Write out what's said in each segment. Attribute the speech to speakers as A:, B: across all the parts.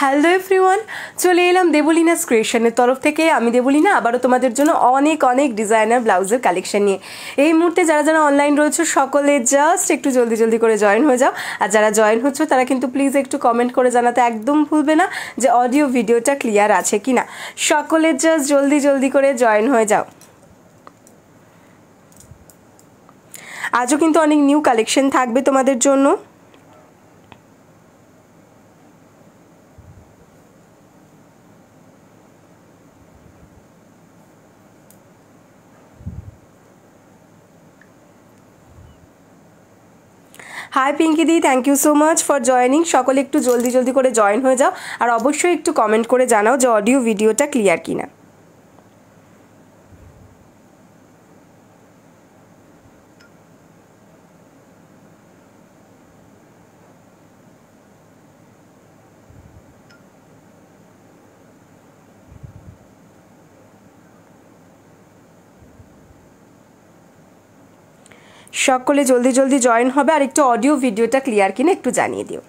A: Hello everyone, চলে এলাম দেবলিনাস ক্রিয়েশনের তরফ থেকে। আমি দেবলিনা আবারও তোমাদের জন্য অনেক অনেক ডিজাইনার ব্লাউজের কালেকশন নিয়ে। এই মুহূর্তে যারা যারা অনলাইন রয়েছে সকলে জাস্ট একটু জলদি জলদি করে জয়েন হয়ে যাও। আর যারা জয়েন হচ্ছে তারা কিন্তু প্লিজ একটু কমেন্ট করে জানাতে একদম ভুলবে না যে অডিও ভিডিওটা ক্লিয়ার আছে কি না। সকলে জাস্ট জলদি জলদি করে জয়েন হয়ে যাও। আজও কিন্তু অনেক নিউ কালেকশন থাকবে তোমাদের জন্য। Hi Pinky di, thank you so much for joining. সকলে একটু জলদি জলদি করে জয়েন হয়ে যাও আর অবশ্যই একটু কমেন্ট করে জানাও যে অডিও ভিডিওটা ক্লিয়ার কিনা। সকলে জলদি জলদি জয়েন হবে আর একটু অডিও ভিডিওটা ক্লিয়ার কিনা একটু জানিয়ে দিও।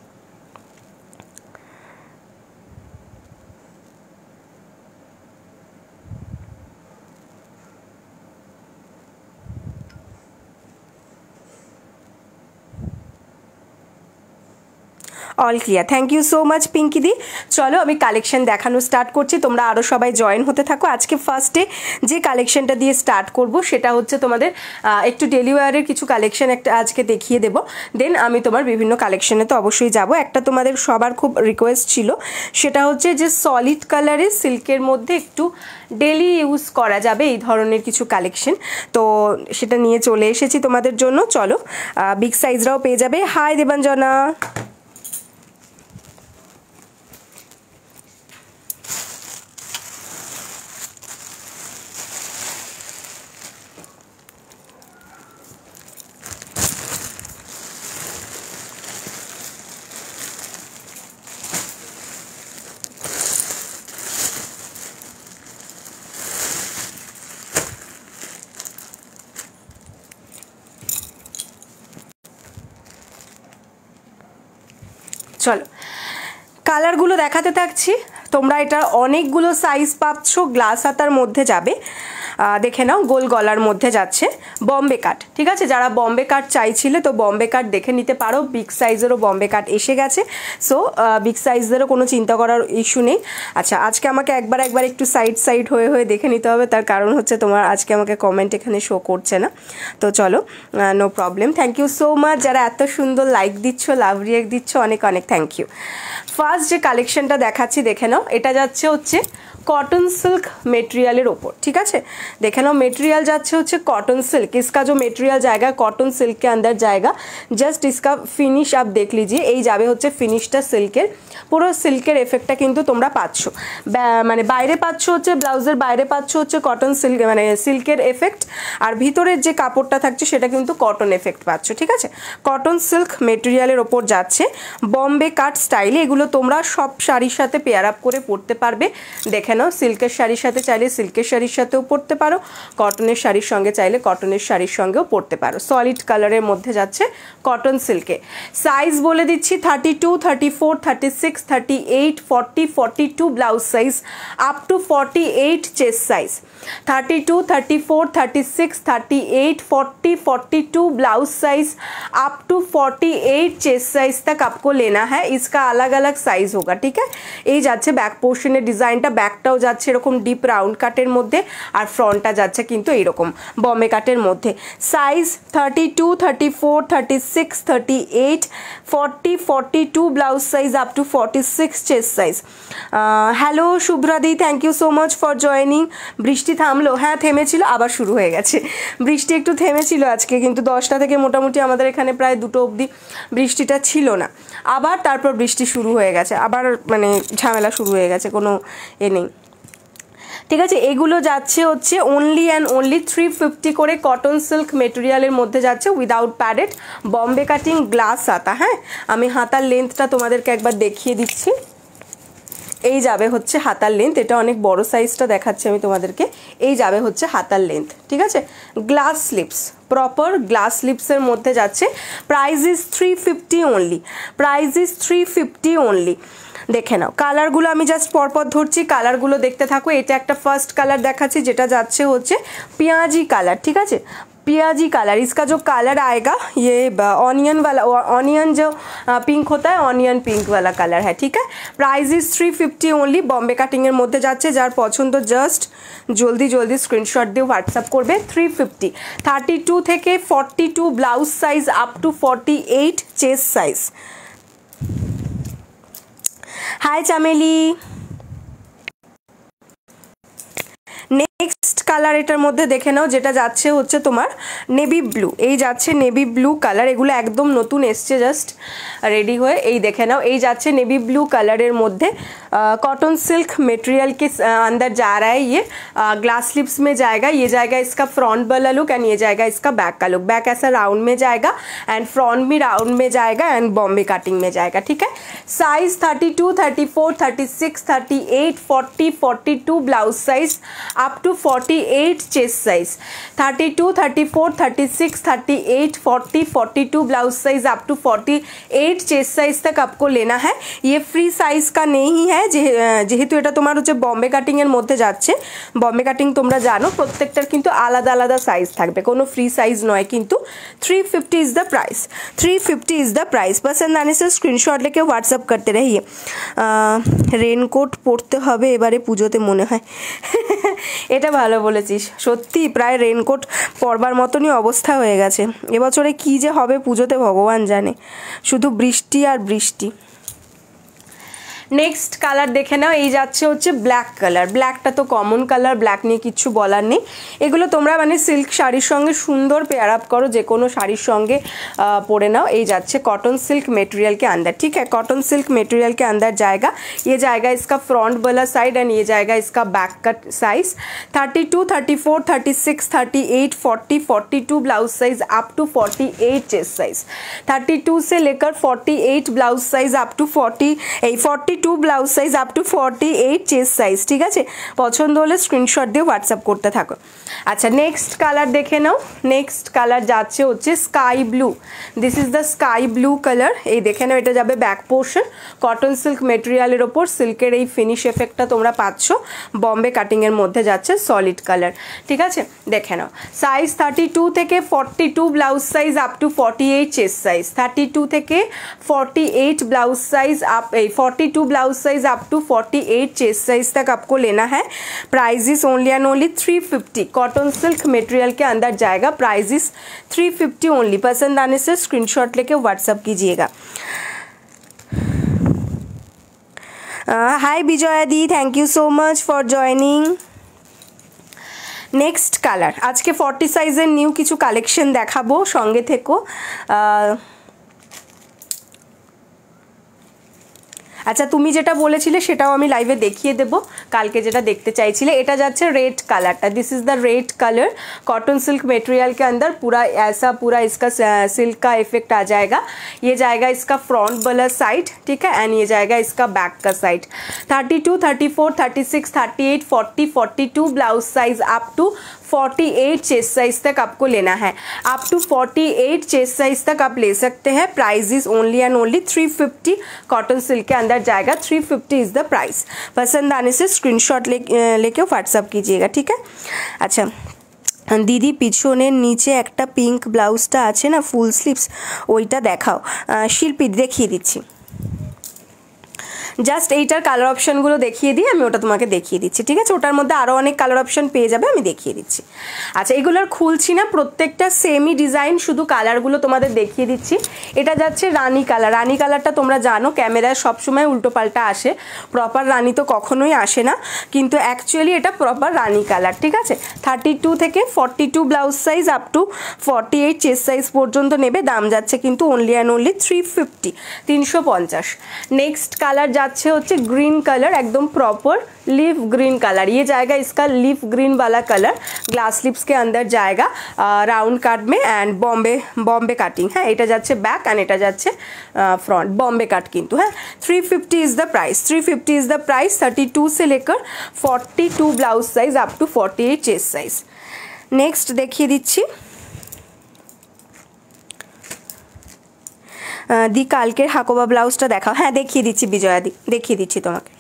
A: All clear, thank you so much Pinky দি। চলো আমি কালেকশন দেখানো স্টার্ট করছি, তোমরা আরও সবাই জয়েন হতে থাকো। আজকে ফার্স্টে যে কালেকশনটা দিয়ে স্টার্ট করব সেটা হচ্ছে তোমাদের একটু ডেলি ওয়্যারের কিছু কালেকশন একটা আজকে দেখিয়ে দেবো। দেন আমি তোমার বিভিন্ন কালেকশনে তো অবশ্যই যাব। একটা তোমাদের সবার খুব রিকোয়েস্ট ছিল, সেটা হচ্ছে যে সলিড কালারের সিল্কের মধ্যে একটু ডেলি ইউজ করা যাবে এই ধরনের কিছু কালেকশন, তো সেটা নিয়ে চলে এসেছি তোমাদের জন্য। চলো বিগ সাইজরাও পেয়ে যাবে। হাই দেবাঞ্জনা। চলো কালারগুলো দেখাতে থাকছি। তোমরা এটা অনেকগুলো সাইজ পাচ্ছ, গ্লাস হাতার মধ্যে যাবে, দেখে নাও। গোল গলার মধ্যে যাচ্ছে, বম্বে কাট। ঠিক আছে, যারা বম্বে কাট চাইছিলে তো বম্বে কাট দেখে নিতে পারো। বিগ সাইজেরও বম্বে কাট এসে গেছে, সো বিগ সাইজেরও কোনো চিন্তা করার ইস্যু নেই। আচ্ছা, আজকে আমাকে একবার একটু সাইড হয়ে দেখে নিতে হবে, তার কারণ হচ্ছে তোমার আজকে আমাকে কমেন্ট এখানে শো করছে না। তো চলো, no problem. Thank you so much যারা এত সুন্দর লাইক দিচ্ছ, লাভ রিয়েক্ট দিচ্ছ, অনেক অনেক থ্যাংক ইউ। ফার্স্ট যে কালেকশনটা দেখাচ্ছি দেখে নাও। এটা যাচ্ছে হচ্ছে कॉटन सिल्क मेटेरियल ओपर। ठीक है, देखे नाओ मेटेरियल जाच्छे होच्छे कॉटन सिल्क। इसका जो मेटेरियल जाएगा कॉटन सिल्क के अंदर जाएगा। जस्ट इसका फिनिश आप देख लीजिए, এই যাবে হচ্ছে ফিনিশটা সিল্কের, পুরো সিল্কের এফেক্টটা কিন্তু তোমরা পাচ্ছ। মানে বাইরে পাচ্ছ হচ্ছে ব্লাউজের বাইরে পাচ্ছ হচ্ছে কটন সিল্ক মানে সিল্কের এফেক্ট, আর ভিতরের যে কাপড়টা থাকছে সেটা কিন্তু কটন এফেক্ট পাচ্ছ। ঠিক আছে, কটন সিল্ক মেটেরিয়ালের ওপর যাচ্ছে বম্বে কাট স্টাইলে। এগুলো তোমরা সব শাড়ির সাথে পেয়ার আপ করে পরতে পারবে। দেখে নাও, সিল্কের শাড়ির সাথে চাইলে সিল্কের শাড়ির সাথেও পরতে পারো, কটনের শাড়ির সঙ্গে চাইলে কটনের শাড়ির সঙ্গেও পরতে পারো। সলিড কালারের মধ্যে যাচ্ছে কটন সিল্কে। সাইজ বলে দিচ্ছি 32, 34, 36, 38, 40, 42 blouse size up to 48 chest size. 32, 34, 36, 38, 40, 42 blouse size up to 48 chest size तक आपको लेना है। इसका अलग अलग साइज होगा। ठीक है, এই যাচ্ছে ব্যাক পোর্শনের ডিজাইনটা, ব্যাকটাও যাচ্ছে এরকম ডিপ রাউন্ড কাটের মধ্যে আর ফ্রন্টটা যাচ্ছে কিন্তু এইরকম বম্বে কাটের মধ্যে। Size 32, 34, 36, 38, 40, 42 blouse size up to 46 chest size. Hello শুভ্রাদি, thank you so much for joining. বৃষ্টি থামলো? হ্যাঁ থেমেছিল, আবার শুরু হয়ে গেছে। বৃষ্টি একটু থেমেছিল আজকে, কিন্তু 10টা থেকে মোটামুটি আমাদের এখানে প্রায় 2টো অবধি বৃষ্টিটা ছিল না। আবার তারপর বৃষ্টি শুরু হয়ে গেছে, আবার মানে ঝামেলা শুরু হয়ে গেছে, কোনো এ নেই। ঠিক আছে, এগুলো যাচ্ছে হচ্ছে অনলি অ্যান্ড অনলি 350 করে কটন সিল্ক মেটেরিয়ালের মধ্যে যাচ্ছে without padded Bombay cutting glass হাতা। হ্যাঁ, আমি হাতার লেন্থটা তোমাদেরকে একবার দেখিয়ে দিচ্ছি। এই যাবে হচ্ছে হাতার লেন্থ, এটা অনেক বড় সাইজটা দেখাচ্ছি আমি তোমাদেরকে। এই যাবে হচ্ছে হাতার লেন্থ। ঠিক আছে, গ্লাস স্লিপস, প্রপার গ্লাস স্লিপসের মধ্যে যাচ্ছে। Price is 350 only, price is 350 only. দেখে নাও কালারগুলো আমি জাস্ট পরপর ধরছি, কালারগুলো দেখতে থাকো। এটা একটা ফার্স্ট কালার দেখাচ্ছি যেটা যাচ্ছে হচ্ছে पियाजी कलर, ठीक है पियाजी कलर। इसका जो कलर आएगा ये ऑनियन वाला, ऑनियन जो पिंक होता है ऑनियन पिंक वाला कलर है, ठीक है। Price is 350 only. Bombay cutting एर मध्य जाच्छे, जार पछंद जस्ट जल्दी जल्दी स्क्रीनशट दिए व्हाट्सअप करबे। 350 32 থেকে 42 blouse size up to 48 chest size. Hi Chameli. Next colour एटार मध्य देखे नाओ जेटा जाच्छे होच्छे तोमार नेवी ब्लू, এই যাচ্ছে নেভি ব্লু কালার। এগুলো একদম নতুন এসছে জাস্ট রেডি হয়ে। এই দেখে নাও এই যাচ্ছে নেভি ব্লू कलर मध्य कॉटन सिल्क मटेरियल के अंदर जा रहा है ये। ग्लास स्लिप्स में जाएगा, ये जाएगा इसका फ्रंट वाला लुक एंड ये जाएगा इसका बैक का लुक। बैक ऐसा राउंड में जाएगा एंड फ्रंट भी राउंड में जाएगा एंड बॉम्बे कटिंग में जाएगा, ठीक है। Size 32 34 36 38 40 42 blouse size up to 48 chest size. 32 34 36 38 40 42 blouse size up to 48 chest size तक आपको लेना है। ये फ्री साइज का नहीं है, যেহেতু এটা তোমার হচ্ছে বম্বে কাটিং এর মধ্যে যাচ্ছে। বম্বে কাটিং তোমরা জানো প্রত্যেকটার কিন্তু আলাদা আলাদা সাইজ থাকবে, কোনো ফ্রি সাইজ নয় কিন্তু। 350 is the price, 350 is the price. पसंद आने से स्क्रीनशॉट लेके व्हाट्सअप करते रहिए। रेनकोट পরতে হবে এবারে পুজোতে মনে হয়। এটা ভালো বলেছিস, সত্যি প্রায় রেনকোট পরবার মতনই অবস্থা হয়ে গেছে। এবছরে কি যে হবে পুজোতে ভগবান জানে, শুধু বৃষ্টি আর বৃষ্টি। नेक्स्ट कलर देखे नाओ এই যাচ্ছে হচ্ছে ব্ল্যাক কালার। ব্ল্যাকটা তো কমন কালার, ব্ল্যাক নিয়ে কিচ্ছু বলার নেই। এগুলো তোমরা মানে সিল্ক শাড়ির সঙ্গে সুন্দর পেয়ার আপ করো, যে কোনো শাড়ির সঙ্গে পরে নাও। এই যাচ্ছে कॉटन सिल्क मटेरियल के अंदर, ठीक है। कॉटन सिल्क मटेरियल के अंदर जाएगा, ये जाएगा इसका फ्रंट वाला साइड एंड ये जाएगा इसका back cut size. 32 34 36 38 40 42 blouse size up to 48 chest size. 32 से लेकर 48 blouse size up to 42 blouse size up to 48 chest size, ठीक है। पसंद होले स्क्रीनशट दिए व्हाट्सअप करते थाको। अच्छा नेक्स्ट कलर देखे नाओ। नेक्स्ट कलर जाच्छे होच्छे sky blue. This is the sky blue colour. এই দেখে নাও এটা যাবে ব্যাক পোর্শন। কটন সিল্ক মেটেরিয়ালের ওপর সিল্কের এই ফিনিশ এফেক্টটা তোমরা পাচ্ছ। বম্বে কাটিং এর মধ্যে যাচ্ছে সলিড কালার, ঠিক আছে। দেখে নাও সাইজ 32 থেকে 42 blouse size up to 48 chest size. 32 থেকে 48 ब्लाउज साइज आप 42 blouse size up to 48 chest size तक आपको लेना है। Price is only and only 350। Cotton silk material के अंदर जाएगा। Price is 350 only. पसंद आने से स्क्रीनशॉट लेके व्हाट्सअप कीजिएगा। Hi Vijaya di, thank you so much for joining. Next colour आज के 40 साइजर निউ কিছু কালেকশন দেখাবো, সঙ্গে থেকো। আচ্ছা তুমি যেটা বলেছিলে সেটাও আমি লাইভে দেখিয়ে দেব কালকে, যেটা দেখতে চাইছিলে। এটা যাচ্ছে रेड कलरটা। This is the red colour. Cotton silk material के अंदर पूरा ऐसा पूरा इसका सिल्क का इफेक्ट आ जाएगा। ये जाएगा इसका फ्रंट वाला साइड, ठीक है, एंड ये जाएगा इसका बैक का side. 32 34 36 38 40 42 blouse size up to 48 chest size तक आपको लेना है। अप टू 48 चेस्ट साइज तक आप ले सकते हैं। Price is only and only 350। Cotton silk के अंदर जाएगा। 350 इज द प्राइस। पसंद आने से स्क्रीनशॉट लेके व्हाट्सअप कीजिएगा, ठीक है। अच्छा दीदी পিছনের নিচে একটা পিঙ্ক ব্লাউজটা আছে না ফুল স্লিভস, ওইটা দেখাও। শিল্পী দেখিয়ে দিচ্ছি। জাস্ট এইটার কালার অপশনগুলো দেখিয়ে দিই, আমি ওটা তোমাকে দেখিয়ে দিচ্ছি, ঠিক আছে। ওটার মধ্যে আরও অনেক কালার অপশন পেয়ে যাবে, আমি দেখিয়ে দিচ্ছি। আচ্ছা এগুলোর খুলছি না, প্রত্যেকটা সেমই ডিজাইন, শুধু কালারগুলো তোমাদের দেখিয়ে দিচ্ছি। এটা যাচ্ছে রানী কালার। রানী কালারটা তোমরা জানো ক্যামেরায় সবসময় উল্টোপাল্টা আসে, প্রপার রানী তো কখনোই আসে না, কিন্তু অ্যাকচুয়ালি এটা প্রপার রানী কালার, ঠিক আছে। 32 থেকে 42 blouse size up to 48 chest size পর্যন্ত নেবে। দাম যাচ্ছে কিন্তু only and only 350, 350। Next colour যাচ্ছে হচ্ছে ग्रीन कलर, एकदम प्रॉपर लीफ ग्रीन कलर। ये जाएगा इसका लीफ ग्रीन वाला कलर। ग्लास स्लिप्स के अंदर जाएगा राउंड काट में एंड बॉम्बे काटिंग है। এটা যাচ্ছে बैक एंड এটা যাচ্ছে फ्रंट बॉम्बे काट किंतु है। 350 is the price. 350 is the price. 32 से लेकर 42 blouse size up to 48 chest size. Next देखिए दीजिए। দি কালকের হাকোবা ব্লাউজটা দেখাও। হ্যাঁ দেখিয়ে দিচ্ছি বিজয়া দি, দেখিয়ে দিচ্ছি তোমাকে।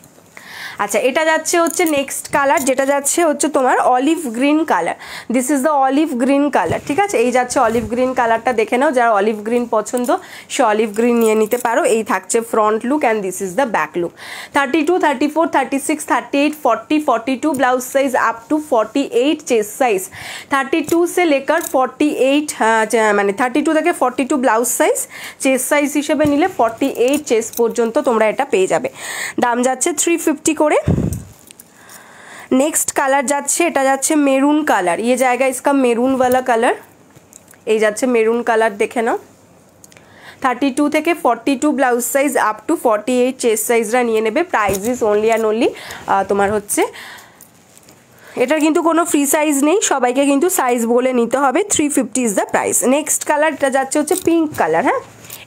A: আচ্ছা এটা যাচ্ছে হচ্ছে নেক্সট কালার, যেটা যাচ্ছে হচ্ছে তোমার olive green colour. This is the olive green colour, ঠিক আছে। এই যাচ্ছে অলিভ গ্রিন কালারটা, দেখে নাও। যারা অলিভ গ্রিন পছন্দ সে অলিভ গ্রিন নিয়ে নিতে পারো। এই থাকছে front look and this is the back look. 32, 34, 36, 38, 40, 42 blouse size up to 48 chest size. 32 से लेकर 48 মানে 32 থেকে 42 ব্লাউজ সাইজ, চেস্ট সাইজ হিসেবে নিলে 48 চেস্ট পর্যন্ত তোমরা এটা পেয়ে যাবে। দাম যাচ্ছে 350 করে। नेक्स्ट कलर जाच्छे, এটা যাচ্ছে মেরুন কালার। ये जाएगा इसका मेरून वाला कलर। এই যাচ্ছে মেরুন কালার, দেখে নাও। 32 থেকে 42 blouse size up to 48 chest সাইজরা নিয়ে নেবে। Price is only and only তোমার হচ্ছে, এটার কিন্তু কোনো ফ্রি সাইজ নেই, সবাইকে কিন্তু সাইজ বলে নিতে হবে। 350 is the price. Next colour, এটা যাচ্ছে হচ্ছে পিঙ্ক কালার। হ্যাঁ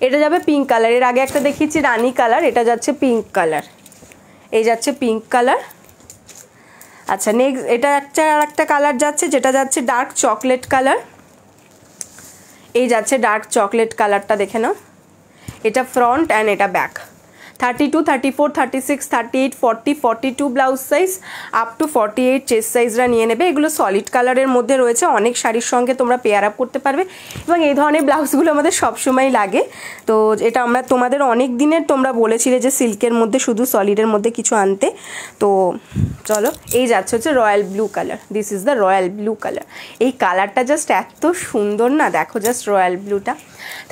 A: এটা যাবে পিঙ্ক কালার। এর আগে একটা দেখিয়েছি রানী কালার, এটা যাচ্ছে পিঙ্ক কালার। এই যাচ্ছে পিঙ্ক কালার। আচ্ছা নেক্সট এটা একটা কালার যাচ্ছে, যেটা যাচ্ছে ডার্ক চকলেট কালার। এই যাচ্ছে ডার্ক চকলেট কালারটা, দেখে নাও। এটা ফ্রন্ট অ্যান্ড এটা back. 32, 34, 36, 38, 40, 42 blouse size up to 48 chest সাইজরা নিয়ে নেবে। এগুলো সলিড কালারের মধ্যে রয়েছে, অনেক শাড়ির সঙ্গে তোমরা পেয়ার আপ করতে পারবে এবং এই ধরনের ব্লাউজগুলো আমাদের সবসময় লাগে। তো এটা আমরা তোমাদের অনেক দিনের তোমরা বলেছিলে যে সিল্কের মধ্যে শুধু সলিডের মধ্যে কিছু আনতে। তো চলো এই যাচ্ছে হচ্ছে royal blue colour. This is the royal blue colour. এই কালারটা জাস্ট এত সুন্দর না, দেখো জাস্ট রয়্যাল ব্লুটা।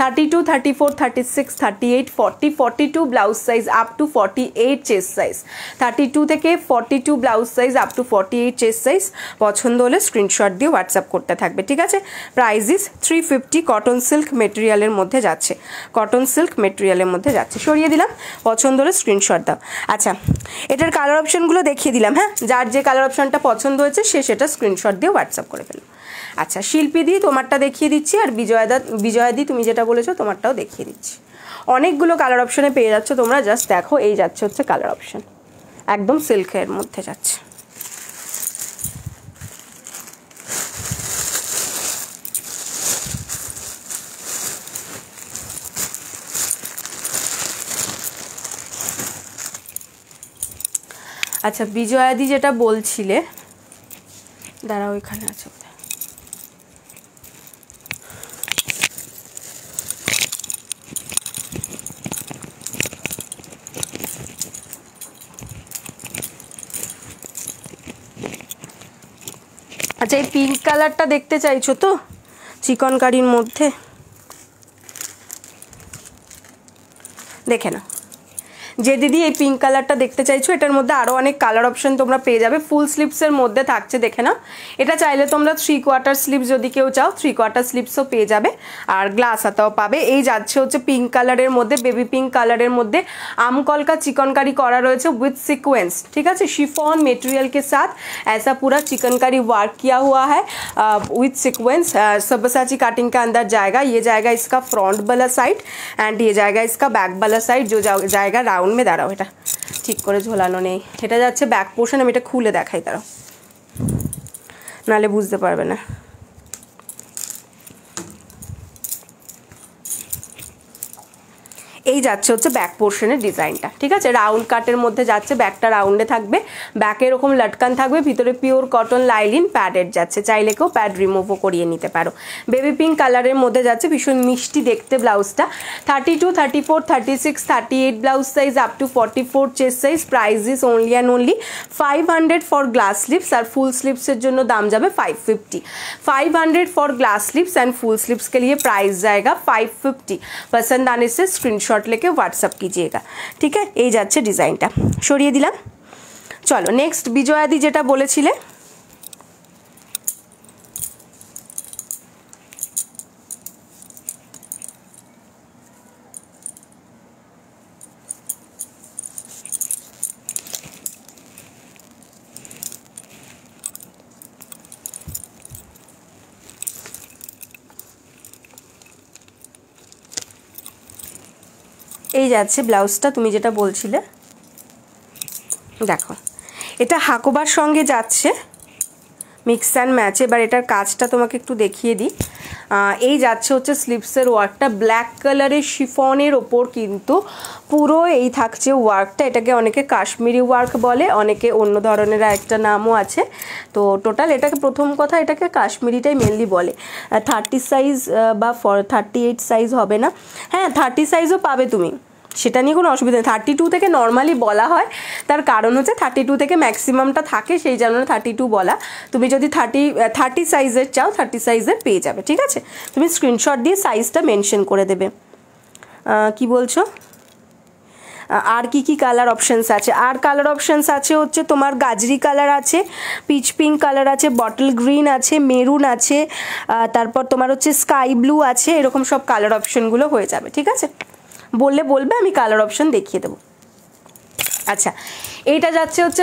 A: 32, 34, 36, 38, 40, 42 blouse size up to 48 chest size. 32 থেকে 42 blouse size up to 48 chest size. পছন্দ হলে স্ক্রিনশট দিয়ে হোয়াটসঅ্যাপ করতে থাকবে, ঠিক আছে। Price is 350। কটন সিল্ক মেটেরিয়ালের মধ্যে যাচ্ছে, কটন সিল্ক মেটেরিয়ালের মধ্যে যাচ্ছে। সরিয়ে দিলাম, পছন্দ হলে স্ক্রিনশট দাও। আচ্ছা এটার কালার অপশানগুলো দেখিয়ে দিলাম। হ্যাঁ যার যে কালার অপশানটা পছন্দ হয়েছে সে সেটা স্ক্রিনশট দিয়ে হোয়াটসঅ্যাপ করে ফেলো। আচ্ছা শিল্পী দি তোমারটা দেখিয়ে দিচ্ছি, আর বিজয়া দি তুমি যেটা বলেছো তোমারটাও দেখিয়ে দিচ্ছি। অনেকগুলো কালার অপশানে পেয়ে যাচ্ছ তোমরা, জাস্ট দেখো। এই যাচ্ছে হচ্ছে কালার অপশান, একদম সিল্কের মধ্যে যাচ্ছে। আচ্ছা বিজয়া দি যেটা বলছিলে, দাঁড়াও এখানে আছে। আচ্ছা এই পিঙ্ক কালারটা দেখতে চাইছো তো, চিকনকারির মধ্যে, দেখে নাও। যে দিদি এই পিঙ্ক কালারটা দেখতে চাইছো, এটার মধ্যে আরও অনেক কালার অপশন তোমরা পেয়ে যাবে। ফুল স্লিভসের মধ্যে থাকছে, দেখে নাও। এটা চাইলে তোমরা 3/4 স্লিভস যদি কেউ চাও 3/4 স্লিভসও পেয়ে যাবে, আর গ্লাস হাতাও পাবে। এই যাচ্ছে হচ্ছে পিঙ্ক কালারের মধ্যে, বেবি পিঙ্ক কালারের মধ্যে আমকলকা চিকনকারি করা রয়েছে উইথ সিকোয়েंस, ठीक है। शिफॉन मटेरियल के साथ ऐसा पूरा चिकनकारी वर्क किया हुआ है विथ सिक्वेंस। सब्यसाची काटिंग के अंदर जाएगा। ये जाएगा इसका फ्रंट वाला साइड एंड ये जाएगा इसका बैक वाला साइड, जो जाएगा राउंड में। দাঁড়াও এটা ঠিক করে ঝোলানো নেই, এটা যাচ্ছে ব্যাক পোর্শন। আমি এটা খুলে দেখাই, দাঁড়াও, নালে বুঝতে পারবে না। এই যাচ্ছে হচ্ছে ব্যাক পোর্শনের ডিজাইনটা, ঠিক আছে। রাউন্ড কাটের মধ্যে যাচ্ছে, ব্যাকটা রাউন্ডে থাকবে, ব্যাকে এরকম লটকান থাকবে, ভিতরে পিওর কটন লাইলিন প্যাডেড যাচ্ছে। চাইলে কেউ প্যাড রিমুভও করিয়ে নিতে পারো। বেবি পিঙ্ক কালারের মধ্যে যাচ্ছে, ভীষণ মিষ্টি দেখতে ব্লাউজটা। 32, 34, 36, 38 blouse size up to 44 chest size. Price is only and only 500 for glass sleeves, আর ফুল স্লিভসের জন্য দাম যাবে 550। 500 for glass sleeves and full sleeves के लिए प्राइस जाएगा 550। पसंद आने से स्क्रीनशॉट लेके व्हाट्सअप कीजिएगा, ठीक है। এই যাচ্ছে ডিজাইনটা, সরিয়ে দিলাম। চলো নেক্সট বিজয়া দি যেটা বলেছিলে, এই যাচ্ছে ব্লাউজটা তুমি যেটা বলছিলে, দেখো এটা হাকোবার সঙ্গে যাচ্ছে, মিক্স অ্যান্ড ম্যাচ। এবার এটার কাজটা তোমাকে একটু দেখিয়ে দিই। এই যাচ্ছে হচ্ছে স্লিভসের ওয়ার্কটা, ব্ল্যাক কালারের শিফনের ওপর কিন্তু পুরো এই থাকছে ওয়ার্কটা। এটাকে অনেকে কাশ্মীরি ওয়ার্ক বলে, অনেকে অন্য ধরনের একটা নামও আছে। তো টোটাল এটাকে প্রথম কথা এটাকে কাশ্মীরিটাই মেনলি বলে। 30 সাইজ বা 38 সাইজ হবে না, হ্যাঁ 30 সাইজও পাবে তুমি, সেটা নিয়ে কোনো অসুবিধা নেই। 32 থেকে নর্মালি বলা হয়, তার কারণ হচ্ছে 32 থেকে ম্যাক্সিমামটা থাকে, সেই জন্য 32 বলা। তুমি যদি 30 সাইজের চাও 30 সাইজের পেয়ে যাবে, ঠিক আছে। তুমি স্ক্রিনশট দিয়ে সাইজটা মেনশন করে দেবে। কি বলছো আর কি কালার অপশানস আছে? আর কালার অপশানস আছে হচ্ছে তোমার গাজরি কালার আছে, পিচ পিঙ্ক কালার আছে, বটল গ্রিন আছে, মেরুন আছে, তারপর তোমার হচ্ছে স্কাই ব্লু আছে, এরকম সব কালার অপশানগুলো হয়ে যাবে, ঠিক আছে। বলবে আমি কালার অপশান দেখিয়ে দেবো। আচ্ছা, এইটা যাচ্ছে হচ্ছে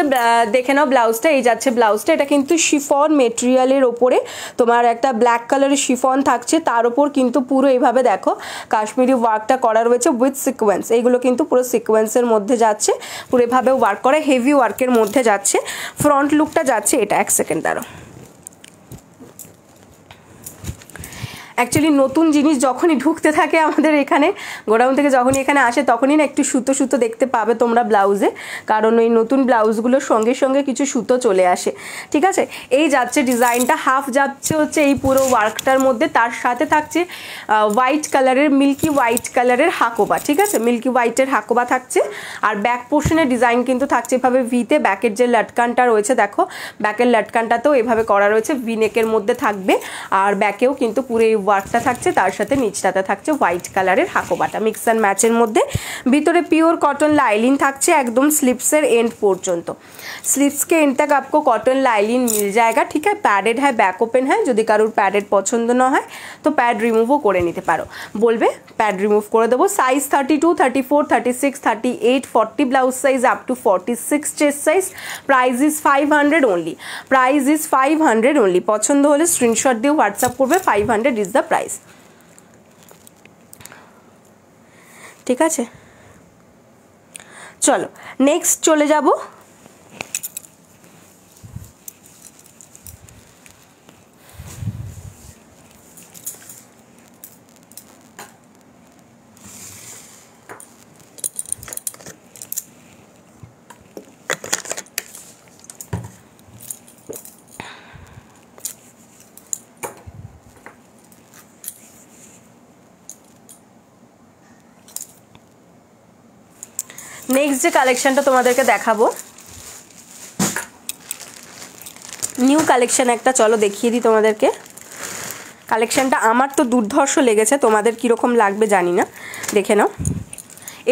A: দেখে নাও ব্লাউজটা, এই যাচ্ছে ব্লাউজটা। এটা কিন্তু শিফন মেটেরিয়ালের ওপরে তোমার একটা ব্ল্যাক কালারের শিফন থাকছে, তার ওপর কিন্তু পুরো এইভাবে দেখো কাশ্মীরি ওয়ার্কটা করা রয়েছে উইথ সিকোয়েন্স। এইগুলো কিন্তু পুরো সিকোয়েন্সের মধ্যে যাচ্ছে, পুরো এভাবে ওয়ার্ক করা হেভি ওয়ার্কের মধ্যে যাচ্ছে। ফ্রন্ট লুকটা যাচ্ছে এটা, এক সেকেন্ড দাঁড়াও। অ্যাকচুয়ালি নতুন জিনিস যখনই ঢুকতে থাকে আমাদের এখানে গোডাউন থেকে, যখনই এখানে আসে তখনই না একটু সুতো সুতো দেখতে পাবে তোমরা ব্লাউজে, কারণ ওই নতুন ব্লাউজগুলোর সঙ্গে সঙ্গে কিছু সুতো চলে আসে, ঠিক আছে। এই যাচ্ছে ডিজাইনটা, হাফ যাচ্ছে হচ্ছে এই পুরো ওয়ার্কটার মধ্যে, তার সাথে থাকছে হোয়াইট কালারের, মিল্কি হোয়াইট কালারের হাকোবা, ঠিক আছে, মিল্কি হোয়াইটের হাকোবা থাকছে। আর ব্যাক পোর্শনের ডিজাইন কিন্তু থাকছে এভাবে ভিতে, ব্যাকের যে লটকানটা রয়েছে দেখো, ব্যাকের লটকানটাতেও এভাবে করা রয়েছে, ভি নেকের মধ্যে থাকবে। আর ব্যাকেও কিন্তু পুরো এই ওয়ার্কটা থাকছে, তার সাথে নিচটাতে থাকছে হোয়াইট কালারের হাকোবাটা মিক্স অ্যান্ড ম্যাচের মধ্যে। ভিতরে পিওর কটন লাইলিন থাকছে একদম স্লিভসের एंड পর্যন্ত। स्लीव्स के एंड तक आपको कॉटन लाइलिन मिल जाएगा, ठीक है। पैडेड है, बैक ओपन है, যদি কারোর প্যাডেড পছন্দ না হয় তো প্যাড রিমুভও করে নিতে পারো, বলবে প্যাড রিমুভ করে দেবো। Size 32, 34, 36, 38, 40 blouse size up to 46 chest size. Price is 500 only, price is 500 only. পছন্দ হলে স্ক্রিনশট দিয়ে হোয়াটসঅ্যাপ করবে, 500 ইজ দ্য প্রাইস, ঠিক আছে। চলো নেক্সট চলে যাব। নেক্সট যে কালেকশনটা তোমাদেরকে দেখাবো, নিউ কালেকশন একটা, চলো দেখিয়ে দিই তোমাদেরকে। কালেকশনটা আমার তো দুর্ধর্ষ লেগেছে, তোমাদের কীরকম লাগবে জানি না, দেখে নাও।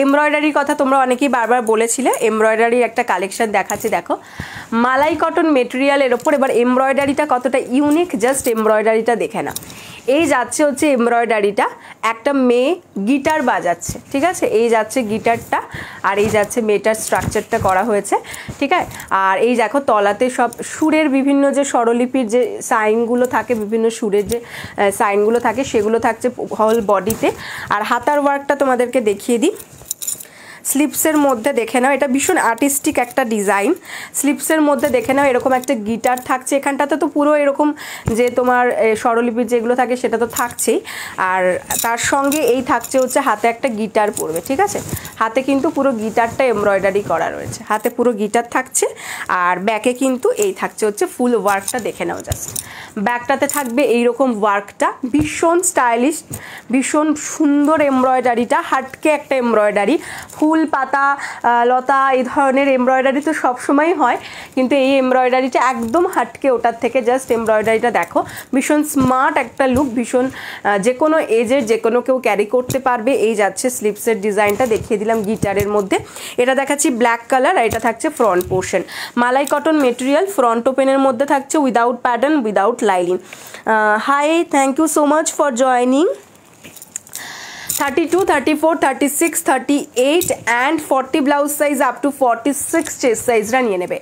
A: এমব্রয়ডারির কথা তোমরা অনেকেই বারবার বলেছিলে, এমব্রয়ডারির একটা কালেকশন দেখাচ্ছি দেখো, মালাই কটন মেটেরিয়ালের ওপর। এবার এমব্রয়ডারিটা কতটা ইউনিক, জাস্ট এমব্রয়ডারিটা দেখে না। এই যাচ্ছে হচ্ছে এমব্রয়ডারিটা, একটা মেয়ে গিটার বাজাচ্ছে, ঠিক আছে, এই যাচ্ছে গিটারটা, আর এই যাচ্ছে মেয়েটার স্ট্রাকচারটা করা হয়েছে, ঠিক আছে। আর এই দেখো তলাতে সব সুরের বিভিন্ন যে স্বরলিপির যে সাইনগুলো থাকে, বিভিন্ন সুরের যে সাইনগুলো থাকে সেগুলো থাকছে হোল বডিতে। আর হাতার ওয়ার্কটা তোমাদেরকে দেখিয়ে দিই। স্লিপসের মধ্যে দেখে নাও, এটা ভীষণ আর্টিস্টিক একটা ডিজাইন। স্লিপসের মধ্যে দেখে নাও এরকম একটা গিটার থাকছে, এখানটাতে তো পুরো এরকম যে তোমার স্বরলিপির যেগুলো থাকে সেটা তো থাকছেই, আর তার সঙ্গে এই থাকছে হচ্ছে হাতে একটা গিটার পড়বে, ঠিক আছে। হাতে কিন্তু পুরো গিটারটা এমব্রয়ডারি করা রয়েছে, হাতে পুরো গিটার থাকছে। আর ব্যাকে কিন্তু এই থাকছে হচ্ছে ফুল ওয়ার্কটা, দেখে নাও জাস্ট। ব্যাকটাতে থাকবে এইরকম ওয়ার্কটা, ভীষণ স্টাইলিশ, ভীষণ সুন্দর এমব্রয়ডারিটা, হাটকে একটা এমব্রয়ডারি। ফুল পাতা লতা এই ধরনের এমব্রয়ডারি তো সবসময়ই হয়, কিন্তু এই এমব্রয়ডারিটা একদম হাটকে ওটার থেকে। জাস্ট এমব্রয়ডারিটা দেখো, ভীষণ স্মার্ট একটা লুক, ভীষণ যে কোনো এজের যে কোনো কেউ ক্যারি করতে পারবে। এই যাচ্ছে স্লিভসের ডিজাইনটা, দেখিয়ে দিলাম গিটারের মধ্যে। এটা দেখাচ্ছি ব্ল্যাক কালার, আর এটা থাকছে ফ্রন্ট পোর্শন, মালাই কটন মেটেরিয়াল, ফ্রন্ট ওপেনের মধ্যে থাকছে without pattern, without lining. Hi, thank you so much for joining. 32, 34, 36, 38 and 40 blouse size up to 46 chest সাইজরা নিয়ে নেবে।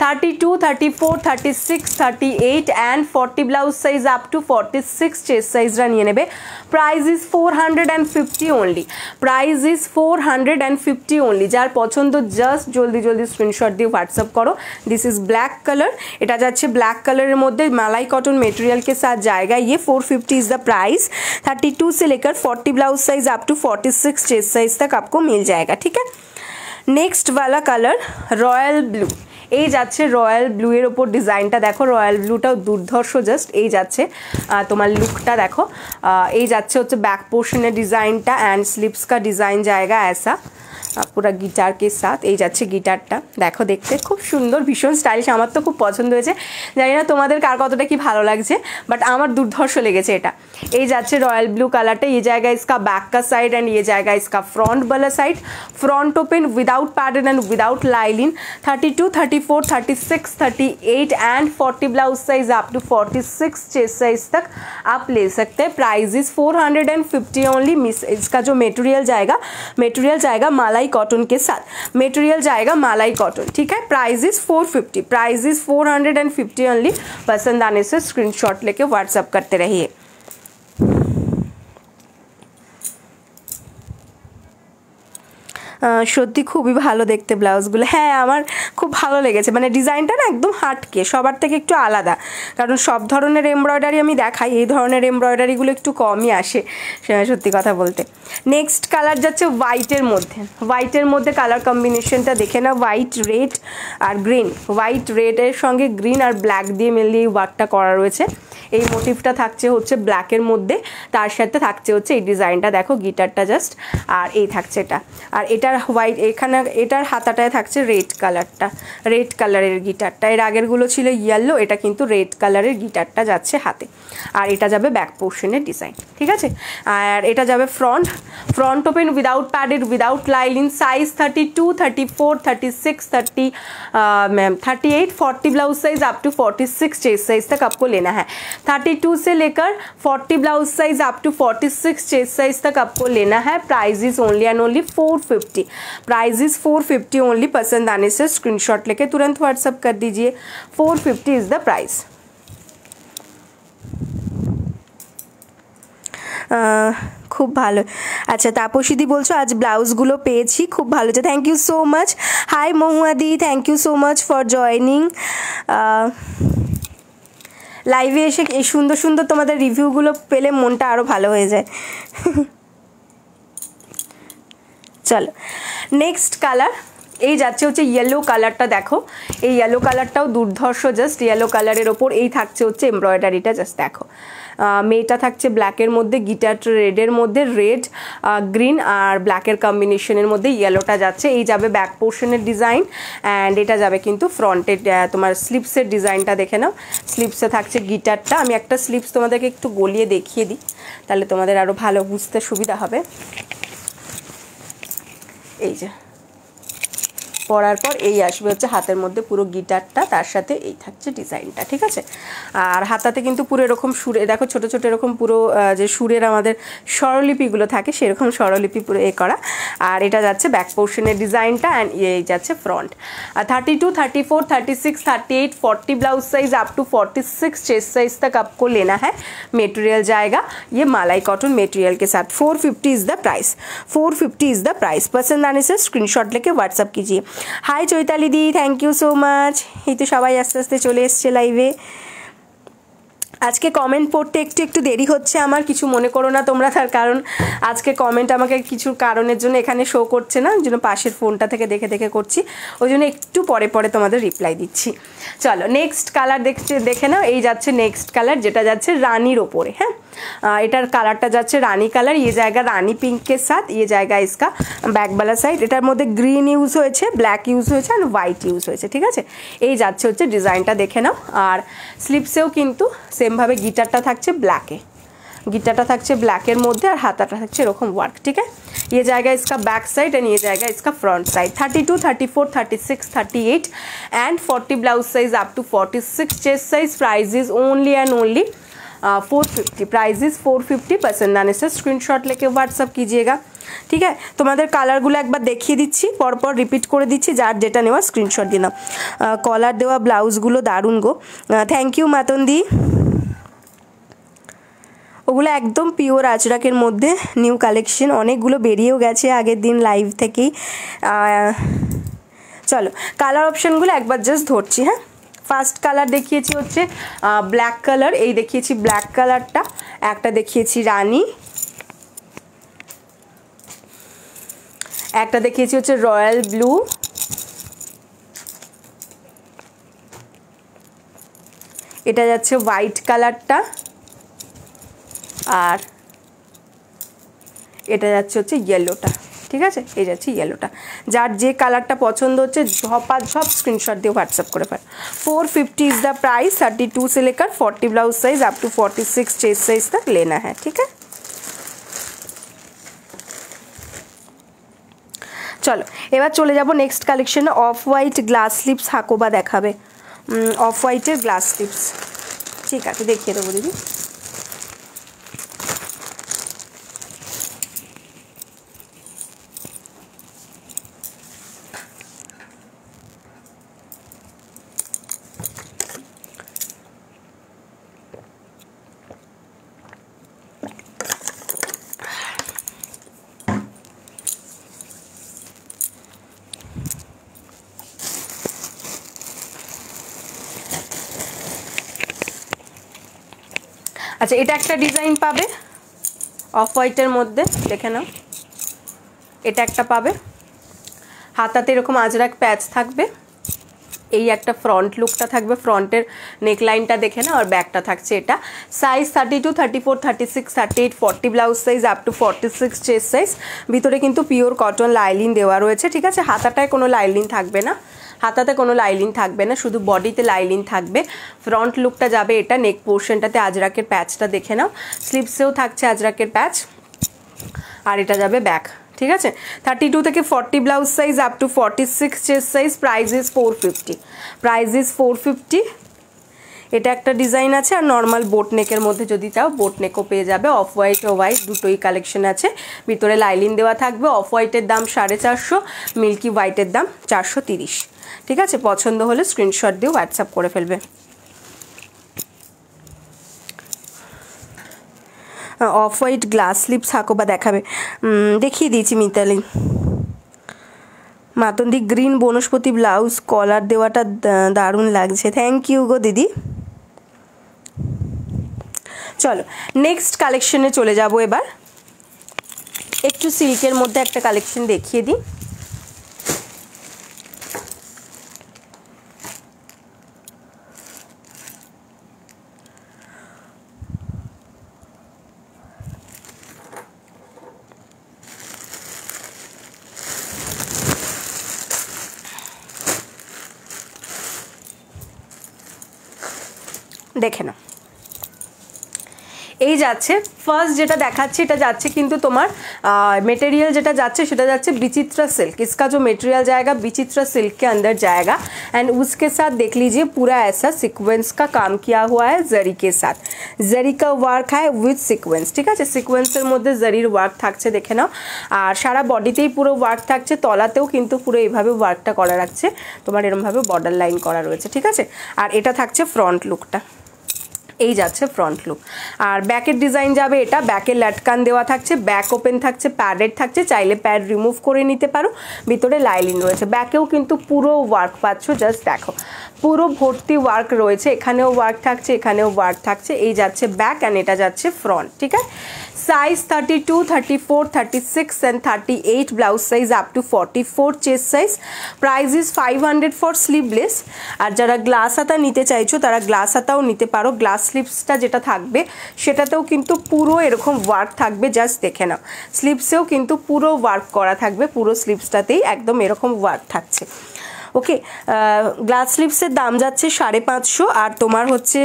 A: 32, 34, 36, 38 and 40 blouse size up to 46 chest সাইজরা নিয়ে নেবে। Price is 450 only, price is 450 only. যার পছন্দ জাস্ট জলদি জলদি স্ক্রিনশট দিয়ে হোয়াটসঅ্যাপ করো। दिस इज ब्लैक कलर, এটা যাচ্ছে ব্ল্যাক কালারের মধ্যে মালাই কটন মেটেরিयल के साथ जाएगा ये। 450 इज द प्राइस। 32 से लेकर 40 blouse size up to 46 chest size तक आपको मिल जाएगा, ठीक है। नेक्स्ट वाला कलर रॉयल ब्लू, এই যাচ্ছে রয়্যাল ব্লু এর ওপর ডিজাইনটা দেখো, রয়্যাল ব্লুটাও দুর্ধর্ষ জাস্ট। এই যাচ্ছে তোমার লুকটা দেখো, এই যাচ্ছে হচ্ছে बैक पोर्शনের ডিজাইনটা অ্যান্ড স্লিপস का डिज़ाइन जाएगा ऐसा पूरा गिटार के साथ। এই যাচ্ছে গিটারটা দেখো, দেখতে খুব সুন্দর, ভীষণ স্টাইলিশ, আমার তো খুব পছন্দ হয়েছে। জানি না তোমাদের কার কতটা কি ভালো লাগছে, বাট আমার দুর্ধর্ষ লেগেছে এটা। এই যাচ্ছে রয়্যাল ব্লू कलरটা, ये जाएगा इसका बैक का साइड एंड ये जाएगा इसका फ्रंट वाला side. Front open without pattern and without lining. 32, 34, 36, 38 and 40 blouse size up to 46 chest size तक आप ले सकते हैं। Price is 450 only. मिस इसका जो मटेरियल जाएगा मालाई कॉटन के साथ, मटेरियल जाएगा मालाई कॉटन, ठीक है। Price is 450, price is 450 only. पसंद आने से स्क्रीनशॉट लेके व्हाट्सएप करते रहिए। সত্যি খুবই ভালো দেখতে ব্লাউজগুলো। হ্যাঁ আমার খুব ভালো লেগেছে, মানে ডিজাইনটা না একদম হাটকে, সবার থেকে একটু আলাদা, কারণ সব ধরনের এমব্রয়ডারি আমি দেখাই, এই ধরনের এমব্রয়ডারিগুলো একটু কমই আসে সত্যি কথা বলতে। নেক্সট কালার যাচ্ছে হোয়াইটের মধ্যে, হোয়াইটের মধ্যে কালার কম্বিনেশনটা দেখে না, হোয়াইট রেড আর গ্রিন, হোয়াইট রেডের সঙ্গে গ্রিন আর ব্ল্যাক দিয়ে মিলিয়ে এই ওয়ার্কটা করা রয়েছে। এই মোটিভটা থাকছে হচ্ছে ব্ল্যাকের মধ্যে, তার সাথে থাকছে হচ্ছে এই ডিজাইনটা দেখো, গিটারটা জাস্ট, আর এই থাকছে এটা, আর এটার হোয়াইট এখানে এটার হাতাটায় থাকছে রেড কালারটা, রেড কালারের গিটারটা। এর আগেরগুলো ছিল ইয়েলো, এটা কিন্তু রেড কালারের গিটারটা যাচ্ছে হাতে, আর এটা যাবে ব্যাক পোর্শনের ডিজাইন, ঠিক আছে। আর এটা যাবে front open without padded without lining. Size 32, 34, 36, 38, 40 blouse size up to 46 chest size तक आपको लेना है। 32 से लेकर 40 blouse size up to 46 chest size तक आपको लेना है। Price is only and only 450, price is 450 only. पसंद आने से स्क्रीनशॉट लेके तुरंत व्हाट्सएप कर दीजिए। 450 इज द प्राइस। খুব ভালো। আচ্ছা তাপসীদি বলছো আজ ব্লাউজগুলো পেয়েছি, খুব ভালো হচ্ছে, thank you so much. Hi মহুয়াদি, thank you so much for joining. লাইভে এসে এই সুন্দর সুন্দর তোমাদের রিভিউগুলো পেলে মনটা আরও ভালো হয়ে যায়। চলো নেক্সট কালার, এই যাচ্ছে হচ্ছে ইয়েলো কালারটা দেখো, এই ইয়েলো কালারটাও দুর্ধর্ষ, জাস্ট ইয়েলো কালারের ওপর এই থাকছে হচ্ছে এমব্রয়ডারিটা, জাস্ট দেখো। মেয়েটা থাকছে ব্ল্যাকের মধ্যে, গিটারটা রেডের মধ্যে, রেড গ্রিন আর ব্ল্যাকের কম্বিনেশনের মধ্যে ইয়েলোটা যাচ্ছে। এই যাবে ব্যাক পোর্শনের ডিজাইন অ্যান্ড এটা যাবে কিন্তু ফ্রন্টের তোমার স্লিপসের ডিজাইনটা দেখে নাও। স্লিপসে থাকছে গিটারটা, আমি একটা স্লিপস তোমাদেরকে একটু গলিয়ে দেখিয়ে দিই, তাহলে তোমাদের আরও ভালো বুঝতে সুবিধা হবে। এই যে পরার পর এই আসবে হচ্ছে হাতের মধ্যে পুরো গিটারটা, তার সাথে এই থাকছে ডিজাইনটা, ঠিক আছে। আর হাতাতে কিন্তু পুরো এরকম সুরে দেখো, ছোট ছোট এরকম পুরো যে সুরের আমাদের স্বরলিপিগুলো থাকে সেরকম স্বরলিপি পুরো এ করা। আর এটা যাচ্ছে ব্যাক পোর্শনের ডিজাইনটা অ্যান্ড এই যাচ্ছে ফ্রন্ট। আর 32, 34, 36, 38, 40 blouse size up to 46 chest size तक आपको लेना है। मटेरियल जाएगा ये मालाई कॉटन मटेरियल के साथ। 450 is the price, 450 is the price. पसंद आने से स्क्रीनशॉट लेके व्हाट्सअप कीजिए। हाय चैताली दी, थैंक यू सो मच। এই তো সবাই আস্তে আস্তে চলে এসছে লাইভে। আজকে কমেন্ট পড়তে একটু একটু দেরি হচ্ছে আমার, কিছু মনে করো না তোমরা, তার কারণ আজকে কমেন্ট আমাকে কিছু কারণের জন্য এখানে শো করছে না, ওই জন্য পাশের ফোনটা থেকে দেখে দেখে করছি, ওই জন্য একটু পরে পরে তোমাদের রিপ্লাই দিচ্ছি। চলো নেক্সট কালার দেখে নাও, এই যাচ্ছে নেক্সট কালার, যেটা যাচ্ছে রানির ওপরে। হ্যাঁ এটার কালারটা যাচ্ছে রানি কালার, ये जाएगा রানি পিঙ্কের সাথ, ये जाएगा इसका ব্যাক वाला সাইড। এটার মধ্যে গ্রিন ইউজ হয়েছে, ব্ল্যাক ইউজ হয়েছে আর হোয়াইট ইউজ হয়েছে, ঠিক আছে। এই যাচ্ছে হচ্ছে ডিজাইনটা দেখে নাও। আর স্লিপসেও কিন্তু সেমভাবে গিটারটা থাকছে ব্ল্যাকে, गिटारটা থাকছে ব্ল্যাকের মধ্যে আর হাতাটা থাকছে এরকম ওয়ার্ক, ঠিক है। ये जाएगा इसका बैक साइड एंड ये जाएगा इसका front side. 32, 34, 36, 38 and 40 blouse size up to 46 chest size. Price is only and only 450, price is 450। पसंद आने से स्क्रीनशॉट लेके व्हाट्सअप कीजिएगा। ठीक है, তোমাদের কালারগুলো একবার দেখিয়ে দিচ্ছি, পরপর রিপিট করে দিচ্ছি, যার যেটা নেওয়ার স্ক্রিনশট দিলাম। কলার দেওয়া ব্লাউজগুলো দারুণ গো, থ্যাংক ইউ মাতন্দি। ওগুলো একদম পিওর আজরাকের মধ্যে নিউ কালেকশন, অনেকগুলো বেরিয়েও গেছে আগের দিন লাইভ থেকেই। চলো কালার অপশানগুলো একবার জাস্ট ধরছি। হ্যাঁ, ফার্স্ট কালার দেখিয়েছি হচ্ছে ব্ল্যাক কালার, এই দেখিয়েছি ব্ল্যাক কালারটা, একটা দেখিয়েছি রানী, একটা দেখিয়েছি হচ্ছে রয়্যাল ব্লু, এটা যাচ্ছে হোয়াইট কালারটা, আর এটা যাচ্ছে হচ্ছে ইয়েলোটা। ঠিক আছে, এই যাচ্ছে ইয়েলোটা। যার যে কালারটা পছন্দ হচ্ছে ঝপাঝপ স্ক্রিনশট দিয়ে হোয়াটসঅ্যাপ করে ফেল। 450 इज द प्राइस, 32 से लेकर 40 blouse size up to 46 chest size तक लेना है। ठीक है, চলো এবার চলে যাব নেক্সট কালেকশনে। Off white glass sleeves Hakoba দেখাবে, অফ হোয়াইটের গ্লাস স্লিপস। ঠিক আছে, দেখিয়ে দেবো দিদি। আচ্ছা, এটা একটা ডিজাইন পাবে অফ হোয়াইটের মধ্যে, দেখে নাও, এটা একটা পাবে, হাতাতে এরকম আজরাক প্যাচ থাকবে, এই একটা ফ্রন্ট লুকটা থাকবে, ফ্রন্টের নেকলাইনটা দেখে নাও, আর ব্যাকটা থাকছে এটা। Size 32, 34, 36, 38, 40 blouse size up to 46 chest size. ভিতরে কিন্তু পিওর কটন লাইলিন দেওয়া রয়েছে। ঠিক আছে, হাতাটায় কোনো লাইলিন থাকবে না, হাতাতে কোনো লাইলিন থাকবে না, শুধু বডিতে লাইলিন থাকবে। ফ্রন্ট লুকটা যাবে এটা, নেক পোর্শনটাতে আজরাকের প্যাচটা দেখে নাও, স্লিভসেও থাকছে আজরাকের প্যাচ, আর এটা যাবে ব্যাক। ঠিক আছে, 32 থেকে 40 blouse size up to 46 chest size. Price is 450, price is 450। এটা একটা ডিজাইন আছে, আর নর্মাল বোট নেকের মধ্যে যদি চাও বোট নেকও পেয়ে যাবে। অফ হোয়াইট ও হোয়াইট দুটোই কালেকশন আছে, ভিতরে লাইলিন দেওয়া থাকবে। অফ হোয়াইটের দাম 450, মিল্কি হোয়াইটের দাম 430। ঠিক আছে, পছন্দ হলে স্ক্রিনশট দিয়ে হোয়াটসঅ্যাপ করে ফেলবে। Off white glass sleeves Hakoba দেখাবে, দেখিয়ে দিয়েছি মিতালি। মাতন্দি গ্রিন বনস্পতি ব্লাউজ, কলার দেওয়াটা দারুণ লাগছে, থ্যাংক ইউ গো দিদি। চলো নেক্সট কালেকশনে চলে যাব। এবার একটু সিল্কের মধ্যে একটা কালেকশন দেখিয়ে দিই। দেখে নাও, এই যাচ্ছে ফার্স্ট যেটা দেখাচ্ছি, এটা যাচ্ছে কিন্তু তোমার मटेरियल যেটা যাচ্ছে সেটা যাচ্ছে विचित्रा सिल्क। इसका जो मटेरियल जाएगा विचित्रा सिल्क के अंदर जाएगा, एंड उसके साथ देख लीजिए पूरा ऐसा सीक्वेंस का काम किया हुआ है, जरी के साथ जरी का वर्क है विथ सीक्वेंस। ठीक है, सीक्वेंसের মধ্যে জরির ওয়ার্ক থাকছে, দেখে নাও, আর সারা বডিতেই পুরো ওয়ার্ক থাকছে, তলাতেও কিন্তু পুরো এইভাবে ওয়ার্কটা করা রাখছে, তোমার এরকমভাবে বর্ডার লাইন করা রয়েছে। ঠিক আছে, আর এটা থাকছে ফ্রন্ট লুকটা, এই যাচ্ছে ফ্রন্ট লুক। আর ব্যাকের ডিজাইন যাবে এটা, ব্যাকে লটকান দেওয়া থাকছে, ব্যাক ওপেন থাকছে, প্যাডেড থাকছে, চাইলে প্যাড রিমুভ করে নিতে পারো, ভিতরে লাইলিন রয়েছে। ব্যাকেও কিন্তু পুরো ওয়ার্ক পাচ্ছ, জাস্ট দেখো পুরো ভর্তি ওয়ার্ক রয়েছে, এখানেও ওয়ার্ক থাকছে, এখানেও ওয়ার্ক থাকছে। এই যাচ্ছে ব্যাক, অ্যান্ড এটা যাচ্ছে ফ্রন্ট। ঠিক আছে, size 32, 34, 36 and 38 blouse size up to 44 chest size. Price is 500 for sleeveless. আর যারা গ্লাস হাতা নিতে চাইছো তারা গ্লাস হাতাও নিতে পারো। গ্লাস স্লিভসটা যেটা থাকবে সেটাতেও কিন্তু পুরো এরকম ওয়ার্ক থাকবে, জাস্ট দেখে নাও, স্লিভসেও কিন্তু পুরো ওয়ার্ক করা থাকবে, পুরো স্লিভসটাতেই একদম এরকম ওয়ার্ক থাকছে। ওকে, গ্লাস স্লিভসের দাম যাচ্ছে 550, আর তোমার হচ্ছে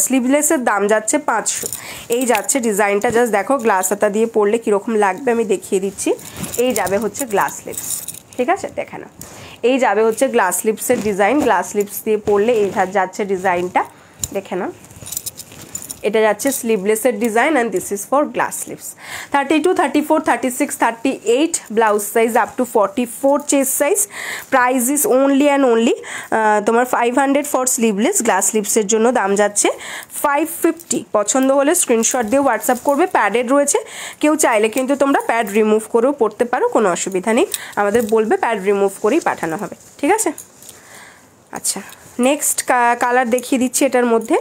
A: স্লিভলেসের দাম যাচ্ছে 500। এই যাচ্ছে ডিজাইনটা, জাস্ট দেখো গ্লাস হাতা দিয়ে পরলে কীরকম লাগবে আমি দেখিয়ে দিচ্ছি। এই যাবে হচ্ছে গ্লাস স্লিভস। ঠিক আছে, দেখে নাও, এই যাবে হচ্ছে গ্লাস স্লিভসের ডিজাইন, গ্লাস স্লিভস দিয়ে পরলে এই যাচ্ছে ডিজাইনটা, দেখে নাও। এটা যাচ্ছে স্লিভলেসের design and this is for glass sleeves. 32, 34, 36, 38 blouse size up to 44 chest size. Price is only and only তোমার 500 ফর স্লিভলেস। গ্লাস স্লিভসের জন্য দাম যাচ্ছে 550। পছন্দ হলে স্ক্রিনশট দিয়ে হোয়াটসঅ্যাপ করবে। প্যাডেড রয়েছে, কেউ চাইলে কিন্তু তোমরা প্যাড রিমুভ করেও পড়তে পারো, কোনো অসুবিধা নেই, আমাদের বলবে প্যাড রিমুভ করেই পাঠানো হবে, ঠিক আছে। আচ্ছা, নেক্সট কালার দেখিয়ে দিচ্ছি এটার মধ্যে।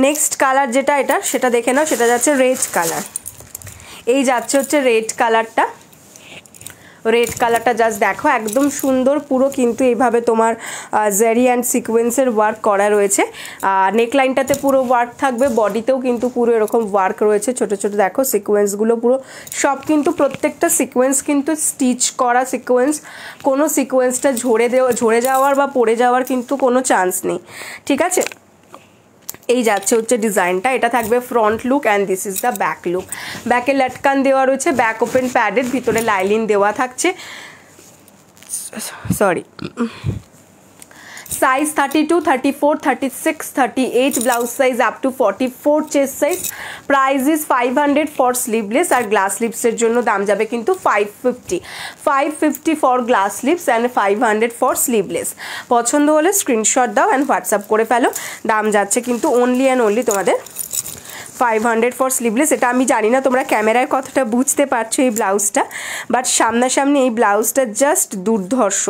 A: নেক্সট কালার যেটা এটা সেটা দেখে নাও, সেটা যাচ্ছে রেড কালার। এই যাচ্ছে হচ্ছে রেড কালারটা। রেড কালারটা জাস্ট দেখো, একদম সুন্দর, পুরো কিন্তু এইভাবে তোমার জারি অ্যান্ড সিকোয়েন্সের ওয়ার্ক করা রয়েছে। নেকলাইনটাতে পুরো ওয়ার্ক থাকবে, বডিতেও কিন্তু পুরো এরকম ওয়ার্ক রয়েছে। ছোট ছোট দেখো সিকোয়েন্সগুলো পুরো সব কিন্তু প্রত্যেকটা সিকোয়েন্স কিন্তু স্টিচ করা সিকোয়েন্স, কোনো সিকোয়েন্সটা ঝরে যাওয়ার বা পড়ে যাওয়ার কিন্তু কোনো চান্স নেই, ঠিক আছে। এই যাচ্ছে হচ্ছে ডিজাইনটা, এটা থাকবে front look and this is the back look. ব্যাকে লাটকান দেওয়া রয়েছে, ব্যাক ওপেন প্যাডেড, ভিতরে লাইলিন দেওয়া থাকছে, sorry. Size 32, 34, 36, 38 blouse size up to 44 chest size. Price is 500 for sleeveless, আর গ্লাস স্লিভসের জন্য দাম যাবে কিন্তু 550 for glass sleeves and 500 for sleeveless. পছন্দ হলে স্ক্রিনশট দাও অ্যান্ড হোয়াটসঅ্যাপ করে ফেলো। দাম যাচ্ছে কিন্তু অনলি অ্যান্ড অনলি তোমাদের 500 ফর স্লিভলেস। এটা আমি জানি না তোমরা ক্যামেরায় কতটা বুঝতে পারছো এই ব্লাউজটা, বাট সামনাসামনি এই ব্লাউজটা জাস্ট দুর্ধর্ষ,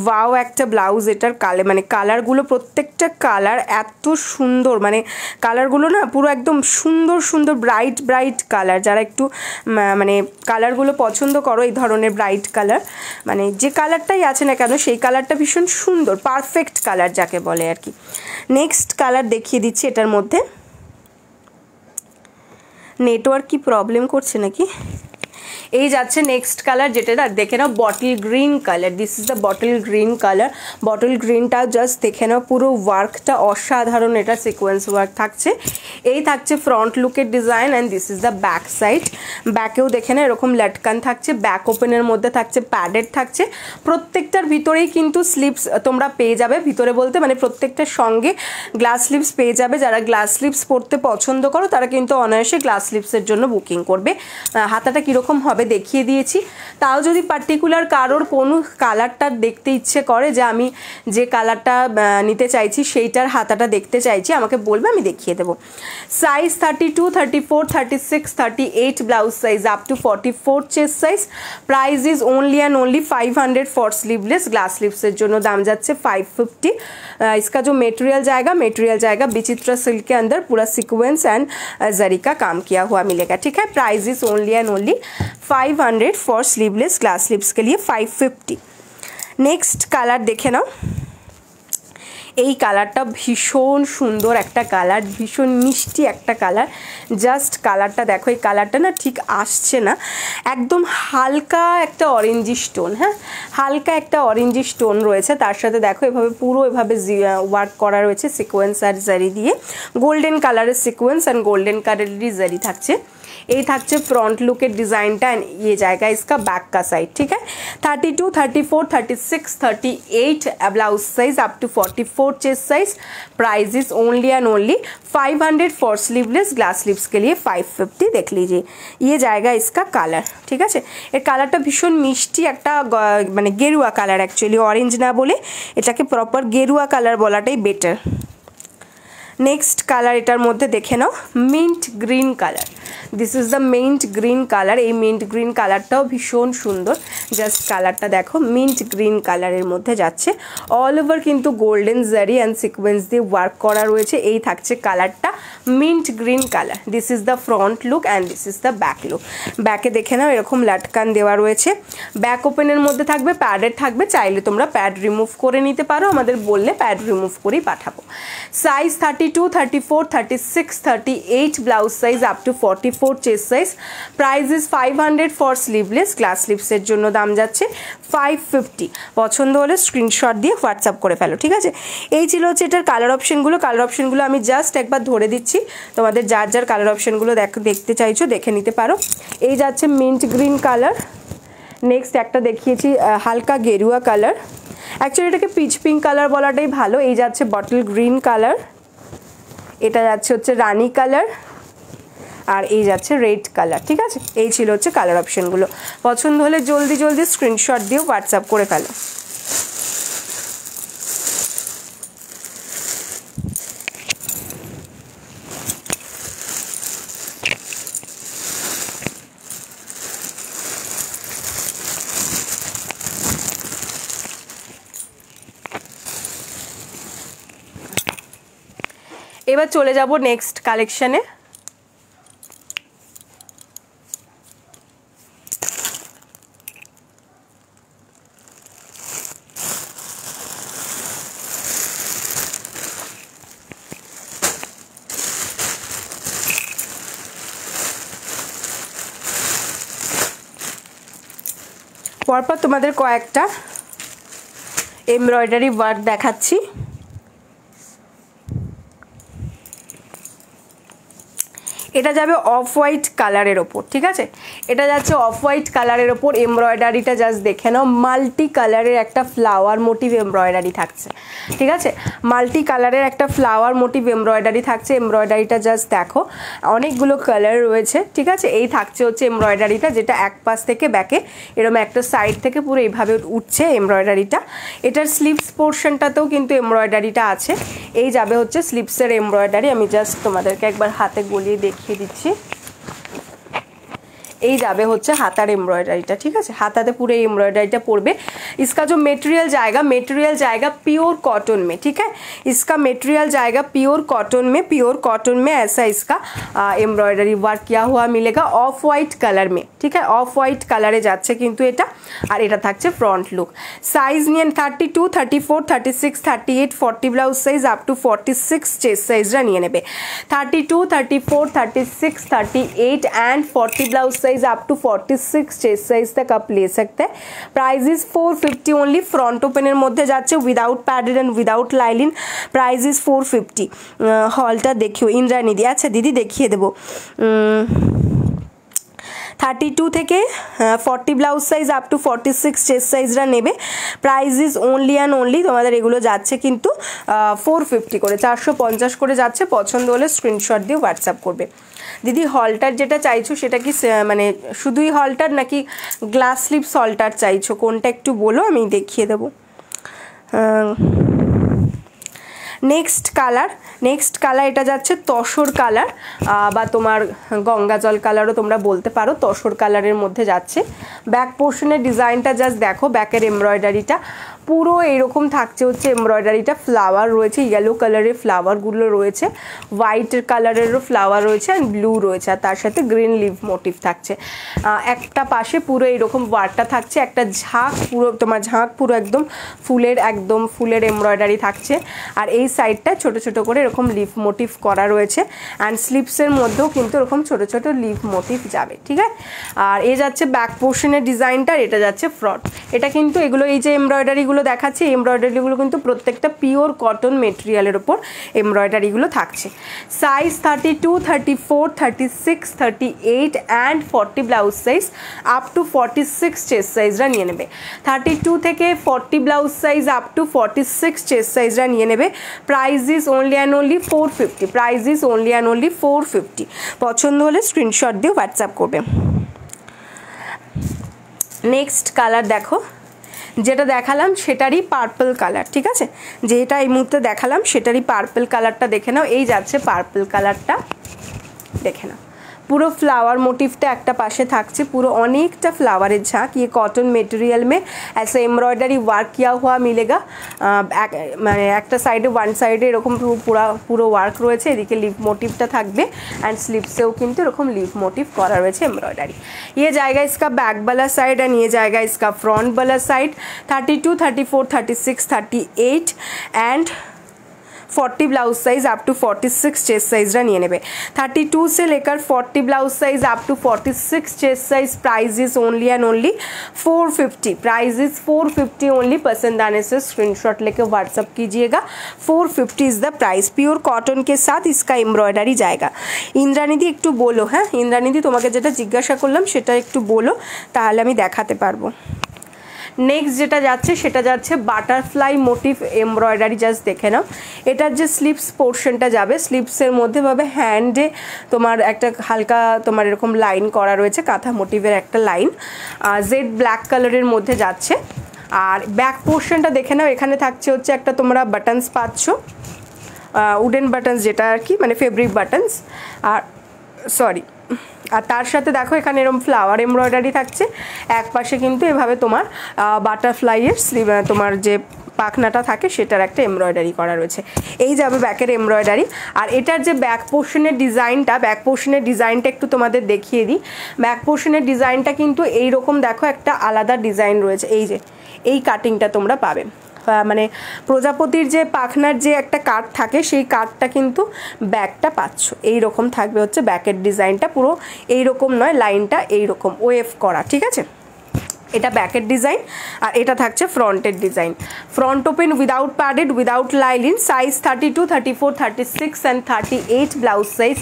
A: ওয়াও একটা ব্লাউজ। এটার মানে কালারগুলো, প্রত্যেকটা কালার এত সুন্দর, মানে কালারগুলো না পুরো একদম সুন্দর সুন্দর ব্রাইট ব্রাইট কালার। যারা একটু মানে কালারগুলো পছন্দ করো, এই ধরনের ব্রাইট কালার, মানে যে কালারটাই আছে না কেন সেই কালারটা ভীষণ সুন্দর, পারফেক্ট কালার যাকে বলে আর কি। নেক্সট কালার দেখিয়ে দিচ্ছি এটার মধ্যে। নেটওয়ার্ক কি প্রবলেম করছে নাকি? এই যাচ্ছে নেক্সট কালার, যেটা দেখে নাও bottle green colour. This is the bottle green colour. Bottle গ্রিনটা জাস্ট দেখে নাও, পুরো ওয়ার্কটা অসাধারণ, এটা সিকোয়েন্স ওয়ার্ক থাকছে। এই থাকছে ফ্রন্ট লুকের design and this is the back side. ব্যাকেও দেখে না এরকম লাটকান থাকছে, ব্যাক ওপেনের মধ্যে থাকছে, প্যাডেড থাকছে। প্রত্যেকটার ভিতরেই কিন্তু স্লিভস তোমরা পেয়ে যাবে, ভিতরে বলতে মানে প্রত্যেকটার সঙ্গে গ্লাস স্লিভস পেয়ে যাবে। যারা গ্লাস স্লিভস পরতে পছন্দ করো তারা কিন্তু অনায়াসে গ্লাস স্লিভসের জন্য বুকিং করবে। হাতাটা কীরকম হবে দেখিয়ে দিয়েছি। তাও যদি পার্টিকুলার কারোর কোনো কালারটা দেখতে ইচ্ছে করে, যে আমি যে কালারটা নিতে চাইছি সেইটার হাতাটা দেখতে চাইছি, আমাকে বলবে, আমি দেখিয়ে দেবো। Size 32, 34, 36, 38 blouse size up to 44 chest size. Price is only and only 500 for sleeveless. Glass sleeves जो दाम जाच्छे 550। इसका जो मटेरियल जाएगा विचित्रा सिल्क के अंदर पूरा सीक्वेंस एंड जरी का काम किया हुआ मिलेगा। ठीक है, price is only and only 500 for sleeveless. Glass sleeves के लिए 550। नेक्स्ट कलर देखे नाओ, এই কালারটা ভীষণ সুন্দর একটা কালার, ভীষণ মিষ্টি একটা কালার। জাস্ট কালারটা দেখো, এই কালারটা না ঠিক আসছে না, একদম হালকা একটা অরেঞ্জি স্টোন। হ্যাঁ, হালকা একটা অরেঞ্জি স্টোন রয়েছে, তার সাথে দেখো এভাবে পুরো এভাবে ওয়ার্ক করা রয়েছে সিকোয়েন্স আর জারি দিয়ে। গোল্ডেন কালারের সিকোয়েন্স অ্যান্ড গোল্ডেন কালারেরই জারি থাকছে। এই থাকছে ফ্রন্ট লুকের ডিজাইনটা এন্ড ये जाएगा इसका बैक का साइड। ठीक है, 32, 34, 36, 38 blouse size up to 44 chest size. Price is only and only 500 for sleeveless. Glass sleeves के लिए 550। देख लीजिए, ये जाएगा इसका कलर। ठीक है, এর কালারটা ভীষণ মিষ্টি একটা, মানে গেরুয়া কালার, অ্যাকচুয়ালি অরেঞ্জ না বলে এটাকে প্রপার গেরুয়া কালার বলাটাই বেটার। নেক্সট কালার এটার মধ্যে দেখে নাও, mint green colour. This is the mint green colour. এই মিন্ট গ্রিন কালারটাও ভীষণ সুন্দর। জাস্ট কালারটা দেখো, মিন্ট গ্রিন কালারের মধ্যে যাচ্ছে, অল ওভার কিন্তু গোল্ডেন জারি অ্যান্ড সিকোয়েন্স দিয়ে ওয়ার্ক করা রয়েছে। এই থাকছে কালারটা mint green colour. This is the front look and this is the back look. ব্যাকে দেখে নাও এরকম লাটকান দেওয়া রয়েছে, ব্যাক ওপেনের মধ্যে থাকবে, প্যাডের থাকবে। চাইলে তোমরা প্যাড রিমুভ করে নিতে পারো, আমাদের বললে প্যাড রিমুভ করেই পাঠাবো। Size 32, 34, 36, 38 blouse size up to 44 chest size. Price is 500 for sleeveless. Glass স্লিভসের জন্য দাম যাচ্ছে 550। পছন্দ হলে স্ক্রিনশট দিয়ে হোয়াটসঅ্যাপ করে ফেলো। ঠিক আছে, এই ছিল হচ্ছে এটার কালার অপশনগুলো। কালার অপশনগুলো আমি জাস্ট একবার ধরে দিচ্ছি, তোমাদের যার যার কালার অপশনগুলো দেখতে চাইছো দেখে নিতে পারো। এই যাচ্ছে মিন্ট গ্রিন কালার, নেক্সট একটা দেখিয়েছি হালকা গেরুয়া কালার, অ্যাকচুয়ালি এটাকে পিচ পিঙ্ক কালার বলাটাই ভালো। এই যাচ্ছে বটল গ্রিন কালার, এটা যাচ্ছে হচ্ছে রানি কালার, আর এই যাচ্ছে রেড কালার। ঠিক আছে, এই ছিল হচ্ছে কালার অপশনগুলো। পছন্দ হলে জলদি জলদি স্ক্রিনশট দিয়ে হোয়াটসঅ্যাপ করে ফেলো। এবার চলে যাব নেক্সট কালেকশনে। পরপর তোমাদের কয়েকটা এমব্রয়ডারি ওয়ার্ক দেখাচ্ছি। এটা যাবে অফ হোয়াইট কালারের ওপর। ঠিক আছে, এটা যাচ্ছে অফ হোয়াইট কালারের ওপর। এমব্রয়ডারিটা জাস্ট দেখে নাও, মাল্টি কালারের একটা ফ্লাওয়ার মোটিভ এমব্রয়ডারি থাকছে। ঠিক আছে, মাল্টি কালারের একটা ফ্লাওয়ার মোটিভ এমব্রয়ডারি থাকছে। এমব্রয়ডারিটা জাস্ট দেখো, অনেকগুলো কালার রয়েছে। ঠিক আছে, এই থাকছে হচ্ছে এমব্রয়ডারিটা, যেটা এক পাশ থেকে ব্যাকে এরকম একটা সাইড থেকে পুরো এইভাবে উঠছে এমব্রয়ডারিটা। এটার স্লিভস পোর্শনটাতেও কিন্তু এমব্রয়ডারিটা আছে। এই যাবে হচ্ছে স্লিভসের এমব্রয়ডারি। আমি জাস্ট তোমাদেরকে একবার হাতে গলিয়ে দেখিয়ে দিচ্ছি। এই যাবে হচ্ছে हाथार एम्ब्रॉयडरीटा। ठीक है, हाथाते पूरे एम्ब्रॉयडरीटा पड़बे। इसका जो मटेरियल जाएगा प्योर कॉटन में। ठीक है, इसका मटेरियल जाएगा प्योर कॉटन में ऐसा इसका एम्ब्रॉयडरी वर्क किया हुआ मिलेगा ऑफ वाइट कलर में। ठीक है, ऑफ वाइट कलरे जाच्छे किन्तु एटा और एटा थाकছে फ्रंट लुक। साइज निये 32, 34, 36, 38, 40 blouse size up to 46 chest साइजरा निये नेबे। 32, 34, 36, 38 and 40 blouse size up to 46 chest size तक आप ले सकते हैं। Price is 450 only. Front open मध्य जाच्छे without padded and without lining. Price is 450। हलटा देखियो इंद्राणी दी। अच्छा दीदी देखिए देबो। 32 থেকে 40 blouse size up to 46 chest সাইজরা নেবে। Price is only and only তোমাদের এগুলো যাচ্ছে কিন্তু 450 করে, 450 করে যাচ্ছে। পছন্দ হলে স্ক্রিনশট দিয়ে হোয়াটসঅ্যাপ করবে। দিদি হলটার যেটা চাইছো সেটা কি মানে শুধুই হলটার নাকি গ্লাস স্লিপস হলটার চাইছো, কোনটা একটু বলো, আমি দেখিয়ে দেবো। नेक्स्ट कलर এটা যাচ্ছে তসর কালার বা তোমার গঙ্গা জল কালারও তোমরা বলতে পারো। তসর কালারের মধ্যে যাচ্ছে। ব্যাক পোর্শনের ডিজাইনটা জাস্ট দেখো, ব্যাকের এমব্রয়ডারিটা পুরো এইরকম থাকছে হচ্ছে। এমব্রয়ডারিটা ফ্লাওয়ার রয়েছে, ইয়েলো কালারের ফ্লাওয়ারগুলো রয়েছে, হোয়াইট কালারেরও ফ্লাওয়ার রয়েছে অ্যান্ড ব্লু রয়েছে, আর তার সাথে গ্রিন লিভ মোটিভ থাকছে। একটা পাশে পুরো এইরকম ওয়ার্কটা থাকছে, একটা ঝাঁক পুরো তোমার ঝাঁক পুরো একদম ফুলের এমব্রয়ডারি থাকছে। আর এই সাইডটা ছোট ছোট করে এরকম লিভ মোটিভ করা রয়েছে অ্যান্ড স্লিপসের মধ্যেও কিন্তু এরকম ছোট ছোট লিভ মোটিভ যাবে। ঠিক আছে, আর এ যাচ্ছে ব্যাক পোর্শনের ডিজাইনটা, এটা যাচ্ছে ফ্রন্ট। এটা কিন্তু এগুলো এই যে এমব্রয়ডারিগুলো দেখাচ্ছি, এমব্রয়ডারিগুলো কিন্তু প্রত্যেকটা পিওর কটন মেটেরিয়ালের ওপর এমব্রয়ডারিগুলো থাকছে। Size 32, 34, 36, 38 and 40 blouse size up to 46 chest সাইজরা নিয়ে নেবে। 32 থেকে 40 blouse size up to 46 chest সাইজরা নিয়ে নেবে। Price is only and only 450। Price is only and only 450। পছন্দ হলে স্ক্রিনশট দিয়ে হোয়াটসঅ্যাপ করবে। নেক্সট কালার দেখো, যেটা দেখালাম সেটারই পার্পল কালার। ঠিক আছে, যেটা এই মুহূর্তে দেখালাম সেটারই পার্পল কালারটা দেখে নাও। এই যাচ্ছে পার্পল কালারটা, দেখে নাও। पूरा फ्लावर मोटिवटा একটা পাশে থাকছে, পুরো অনেকটা ফ্লাওয়ারের ঝাঁক। ये कॉटन मटेरियल में ऐसा एम्ब्रॉयडरी वर्क किया हुआ मिलेगा। মানে একটা সাইডে ওয়ান সাইডে এরকম পুরো ওয়ার্ক রয়েছে, এদিকে লিভ মোটিভটা থাকবে অ্যান্ড স্লিভসেও কিন্তু এরকম লিভ মোটিভ করা রয়েছে এমব্রয়ডারি। ये जाएगा इसका बैक वाला साइड एंड ये जाएगा इसका फ्रंट वाला side. 32, 34, 36, 38 and 40 blouse size up to 46 chest साइजरा निये नेबे 32 से लेकर 40 blouse size up to 46 chest size price is only and only 450 price is 450 only पसंद आने से स्क्रीनशॉट लेके व्हाट्सअप कीजिएगा 450 is the price pure cotton के साथ इसका एम्ब्रॉयडारी जाएगा इंद्रानिधि एकटू बोलो हाँ इंद्रानिधि तुम्हें जेटा जिज्ञासा करलाम सेटा एकटू बोलो ताहले आमी देखाते पारबो नेक्स्ट जेटा जाच्छे सेटा जाच्छे बाटारफ्लाई मोटिव एमब्रॉयडारी जस्ट देखे नाओ एटार जे स्लीव्स पोर्शनटा जाबे स्लीव्सের মধ্যে ভাবে হ্যান্ডে তোমার একটা হালকা তোমার এরকম লাইন করা রয়েছে কাঁথা মোটিভের একটা লাইন জেড ব্ল্যাক কালারের মধ্যে যাচ্ছে আর ব্যাক পোর্শনটা দেখে নাও এখানে থাকছে হচ্ছে একটা তোমরা বাটনস পাচ্ছো উডেন বাটনস যেটা আর কি মানে ফেব্রিক বাটনস আর সরি আর তার সাথে দেখো এখানে এরকম ফ্লাওয়ার এমব্রয়ডারি থাকছে এক পাশে কিন্তু এভাবে তোমার বাটারফ্লাইয়ের তোমার যে পাখনাটা থাকে সেটার একটা এমব্রয়ডারি করা রয়েছে এই যাবে ব্যাকের এমব্রয়ডারি আর এটার যে ব্যাক পোর্শনের ডিজাইনটা একটু তোমাদের দেখিয়ে দিই ব্যাক পোর্শনের ডিজাইনটা কিন্তু এই রকম দেখো একটা আলাদা ডিজাইন রয়েছে এই যে এই কাটিংটা তোমরা পাবে মানে প্রজাপতির যে পাখনার যে একটা কাট থাকে সেই কাটটা কিন্তু ব্যাকটা পাচ্ছ এই রকম থাকবে হচ্ছে ব্যাকের ডিজাইনটা পুরো এই রকম নয় লাইনটা এই রকম ওয়েভ করা ঠিক আছে এটা ব্যাকের ডিজাইন আর এটা থাকছে ফ্রন্টের design front open without padded without lining size 32 34 36 and 38 blouse size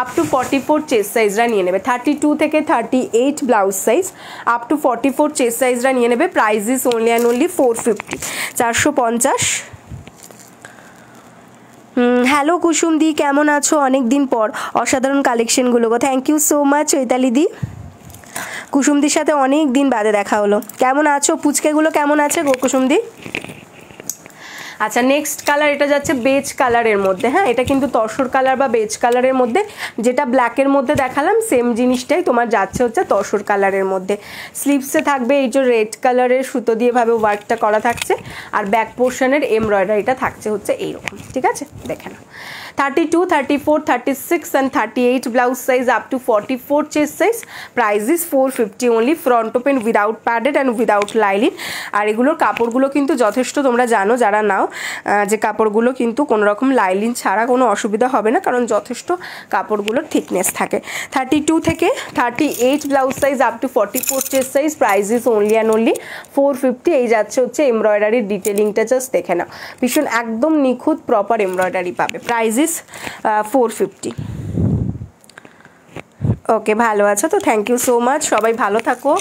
A: up to 44 chest সাইজরা নিয়ে নেবে 32 থেকে 38 blouse size up to 44 chest সাইজরা নিয়ে নেবে price is only and only 450 450 hello Kusum di কেমন আছো অনেক দিন পর অসাধারণ কালেকশনগুলো গো thank you so much Chaitali di কুসুমদির সাথে অনেক দিন বাদে দেখা হলো কেমন আছো পুচকেগুলো কেমন আছে গো কুসুমদি আচ্ছা নেক্সট কালার এটা যাচ্ছে বেজ কালারের মধ্যে হ্যাঁ এটা কিন্তু তসর কালার বা বেজ কালারের মধ্যে যেটা ব্ল্যাকের মধ্যে দেখালাম সেম জিনিসটাই তোমার যাচ্ছে হচ্ছে তসর কালারের মধ্যে স্লিভসে থাকবে এই যে রেড কালারের সুতো দিয়ে ভাবে ওয়ার্কটা করা থাকছে আর ব্যাক পোর্শনের এমব্রয়ডারিটা থাকছে হচ্ছে এইরকম ঠিক আছে দেখে নাও 32 34 36 and 38 blouse size up to 44 chest size price is 450 only front open without padded and without lining আর এগুলোর কাপড়গুলো কিন্তু যথেষ্ট তোমরা জানো যারা নাও যে কাপড়গুলো কিন্তু কোনো রকম লাইলিং ছাড়া কোনো অসুবিধা হবে না কারণ যথেষ্ট কাপড়গুলোর থিকনেস থাকে 32 থেকে 38 blouse size up to 44 chest size price is only and only 450 এই যাচ্ছে হচ্ছে এমব্রয়ডারির ডিটেলিংটা জাস্ট দেখে নাও ভীষণ একদম নিখুঁত প্রপার এমব্রয়ডারি পাবে প্রাইস ইজ 450 ওকে ভালো আছো তো থ্যাংক ইউ সো মাচ সবাই ভালো থাকো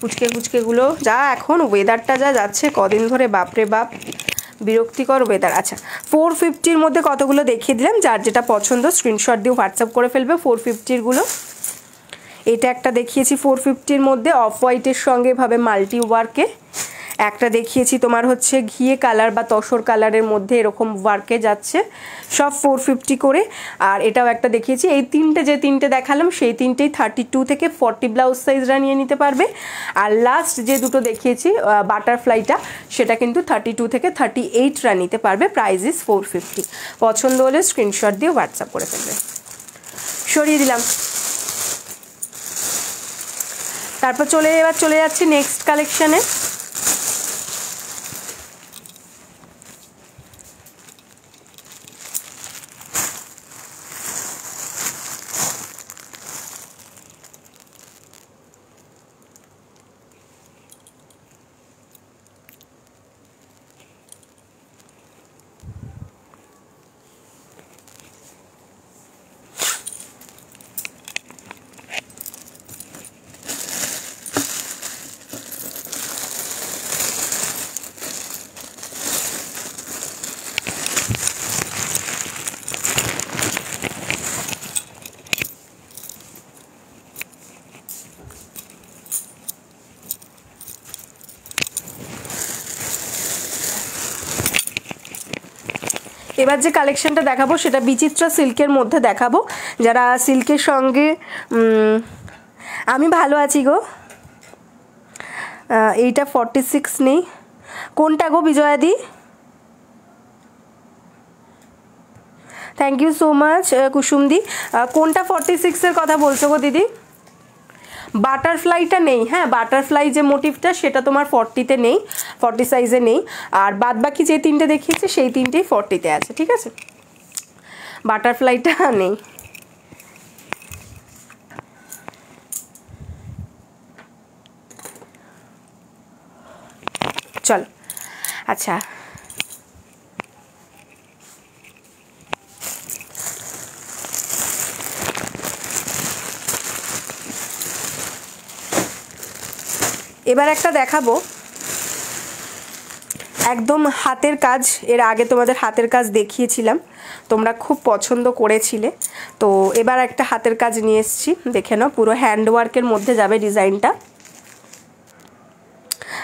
A: পুচকেগুলো যা এখন ওয়েদারটা যা যাচ্ছে কদিন ধরে বাপরে বাপ বিরক্তিকর ওয়েদার আচ্ছা 450 এর মধ্যে কতগুলো দেখিয়ে দিলাম যার যেটা পছন্দ স্ক্রিনশট দিয়ে হোয়াটসঅ্যাপ করে ফেলবে 450 এর গুলো এটা একটা দেখিয়েছি 450 এর মধ্যে অফ হোয়াইটের সঙ্গে ভাবে মাল্টি ওয়ার্কে একটা দেখিয়েছি তোমার হচ্ছে ঘিয়ে কালার বা তসর কালারের মধ্যে এরকম ওয়ার্কে যাচ্ছে সব 450 করে আর এটাও একটা দেখিয়েছি এই তিনটে দেখালাম সেই তিনটেই 32 থেকে 40 ব্লাউজ সাইজরা নিয়ে নিতে পারবে আর লাস্ট যে দুটো দেখিয়েছি বাটারফ্লাইটা সেটা কিন্তু 32 থেকে 38 রা নিতে পারবে প্রাইস ইজ 450 পছন্দ হলে স্ক্রিনশট দিয়ে হোয়াটসঅ্যাপ করে ফেলবে সরিয়ে দিলাম তারপর চলে যাচ্ছি নেক্সট কালেকশনে এবার যে কালেকশনটা দেখাবো সেটা বিচিত্রা সিল্কের মধ্যে দেখাবো যারা সিল্কের সঙ্গে আমি ভালো আছি গো এইটা 46 নেই কোনটা গো বিজয়াদি থ্যাংক ইউ সো মাচ কুসুমদি কোনটা 46 এর কথা বলছো গো দিদি বাটারফ্লাইটা নেই, হ্যাঁ বাটারফ্লাই যে মোটিভটা সেটা তোমার 40-তে নেই, 40 সাইজে নেই। আর বাদ বাকি যে তিনটে দেখিয়েছে সেই তিনটেই 40-তে আছে, ঠিক আছে, বাটারফ্লাইটা নেই। চলো আচ্ছা এবার একটা দেখাবো একদম হাতের কাজ। এর আগে তোমাদের হাতের কাজ দেখিয়েছিলাম, তোমরা খুব পছন্দ করেছিলে, তো এবার একটা হাতের কাজ নিয়ে এসেছি, দেখে নাও। পুরো হ্যান্ডওয়ার্কের মধ্যে যাবে ডিজাইনটা।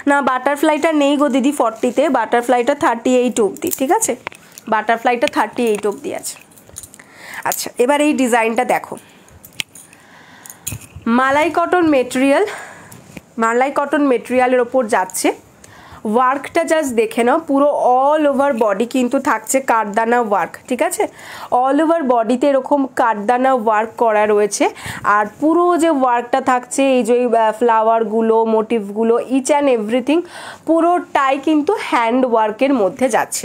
A: না বাটারফ্লাইটা নেই গো দিদি 40-তে, বাটারফ্লাইটা 38 অবধি, ঠিক আছে, বাটারফ্লাইটা 38 অবধি আছে। আচ্ছা এবার এই ডিজাইনটা দেখো, মালাই কটন মেটেরিয়াল, মালাই কটন মেটেরিয়ালের ওপর যাচ্ছে। ওয়ার্কটা জাস্ট দেখে নাও, পুরো অল ওভার বডি কিন্তু থাকছে কাঠদানা ওয়ার্ক, ঠিক আছে, অল ওভার বডিতে এরকম কাঠদানা ওয়ার্ক করা রয়েছে। আর পুরো যে ওয়ার্কটা থাকছে, এই যে ফ্লাওয়ারগুলো, মোটিভগুলো, ইচ অ্যান্ড এভরিথিং পুরোটাই কিন্তু হ্যান্ড ওয়ার্কের মধ্যে যাচ্ছে।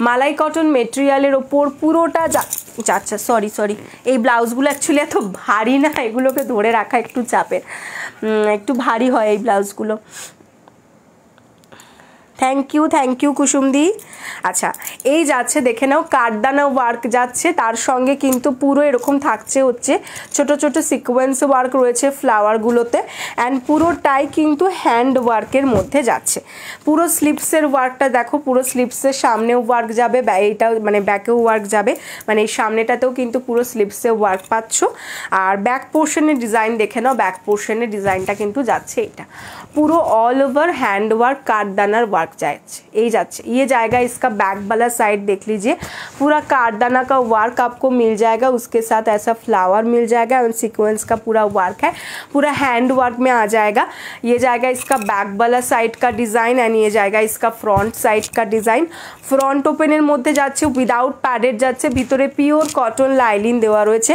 A: মালাই কটন মেটেরিয়ালের ওপর পুরোটা আচ্ছা সরি এই ব্লাউজগুলো অ্যাকচুয়ালি এত ভারী না, এগুলোকে ধরে রাখা একটু চাপের, একটু ভারী হয় এই ব্লাউজগুলো। Thank you কুসুমদি। আচ্ছা এই যাচ্ছে দেখে নাও, কাঠদানা ওয়ার্ক যাচ্ছে, তার সঙ্গে কিন্তু পুরো এরকম থাকছে হচ্ছে ছোট ছোট সিকোয়েন্স ওয়ার্ক রয়েছে ফ্লাওয়ারগুলোতে, অ্যান্ড পুরোটাই কিন্তু হ্যান্ড ওয়ার্কের মধ্যে যাচ্ছে। পুরো স্লিপসের ওয়ার্কটা দেখো, পুরো স্লিপসের সামনেও ওয়ার্ক যাবে, এইটাও মানে ব্যাকেও ওয়ার্ক যাবে, মানে এই সামনেটাতেও কিন্তু পুরো স্লিপসে ওয়ার্ক পাচ্ছ। আর ব্যাক পোর্শনের ডিজাইন দেখে নাও, ব্যাক পোর্শনের ডিজাইনটা কিন্তু যাচ্ছে এটা পুরো ऑल ओवर हैंड वर्क कारदानार वर्क जाচ্ছে ये जाएगा। इसका बैक वाला साइड देख लीजिए, पूरा कारदाना का वर्क आपको मिल जाएगा, उसके साथ ऐसा फ्लावर मिल जाएगा और सीक्वेंस का पूरा वर्क है, पूरा हैंड वर्क में आ जाएगा। ये जाएगा इसका बैक वाला साइड का डिज़ाइन एंड ये जाएगा इसका फ्रंट साइड का डिज़ाइन। फ्रंट ओपेनर मध्य जाच्छे उइदाउट पैडेड जाच्छे, भितरे पिओर कटन लाइनिंग देওয়া রয়েছে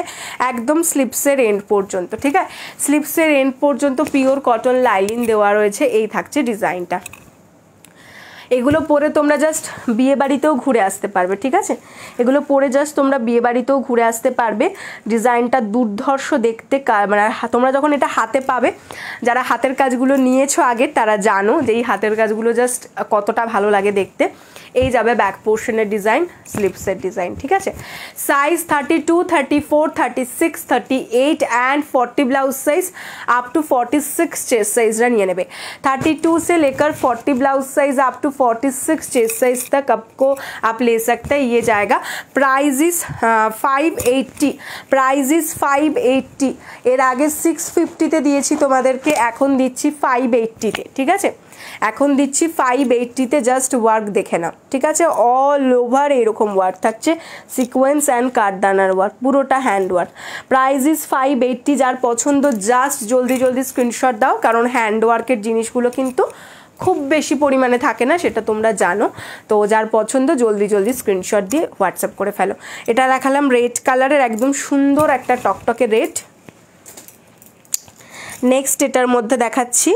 A: একদম স্লিপসের এন্ড পর্যন্ত, ঠিক আছে, স্লিপসের এন্ড পর্যন্ত পিওর কটন লাইনিং দেওয়া রয়েছে। এই থাকছে ডিজাইনটা। এগুলো পরে তোমরা জাস্ট বিয়ে বাড়িতেও ঘুরে আসতে পারবে, ঠিক আছে, এগুলো পরে জাস্ট তোমরা বিয়ে বাড়িতেও ঘুরে আসতে পারবে। ডিজাইনটা দুর্ধর্ষ দেখতে, মানে তোমরা যখন এটা হাতে পাবে, যারা হাতের কাজগুলো নিয়েছো আগে তারা জানো যে এই হাতের কাজগুলো জাস্ট কতটা ভালো লাগে দেখতে। এই যাবে ব্যাক পোর্শনের ডিজাইন, স্লিপসের ডিজাইন, ঠিক আছে। Size 32, 34, 36, 38 and 40 blouse size up to 46 chest साइजरा निये नेबे। 32 से लेकर 40 blouse size up to 46 chest size तक आपको आप ले सकते हैं। ये जाएगा। Price is 580, price is 580। एर आगे 650 दिएছি তোমাদেরকে, এখন দিচ্ছি 580 ঠিক আছে, এখন দিচ্ছি 580 জাস্ট ওয়ার্ক দেখে নাও, ঠিক আছে, অল ওভার এরকম ওয়ার্ক থাকছে, সিকোয়েন্স অ্যান্ড কাঠদানার ওয়ার্ক, পুরোটা হ্যান্ড ওয়ার্ক। Price is 580। যার পছন্দ জাস্ট জলদি জলদি স্ক্রিনশট দাও, কারণ হ্যান্ড ওয়ার্কের জিনিসগুলো কিন্তু খুব বেশি পরিমাণে থাকে না, সেটা তোমরা জানো। তো যার পছন্দ জলদি জলদি স্ক্রিনশট দিয়ে হোয়াটসঅ্যাপ করে ফেলো। এটা দেখালাম রেড কালারের, একদম সুন্দর একটা টকটকে রেড। নেক্সট এটার মধ্যে দেখাচ্ছি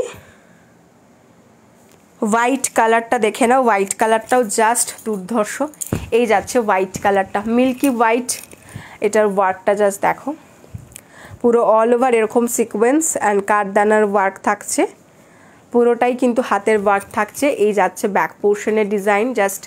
A: হোয়াইট কালারটা, দেখে নাও, হোয়াইট কালারটাও জাস্ট দুর্ধর্ষ। এই যাচ্ছে হোয়াইট কালারটা, মিল্কি হোয়াইট, এটার ওয়ার্কটা জাস্ট দেখো, পুরো অল ওভার এরকম সিকোয়েন্স অ্যান্ড কাঠদানার ওয়ার্ক থাকছে, পুরোটাই কিন্তু হাতের ওয়ার্ক থাকছে। এই যাচ্ছে ব্যাক পোর্শনের ডিজাইন, জাস্ট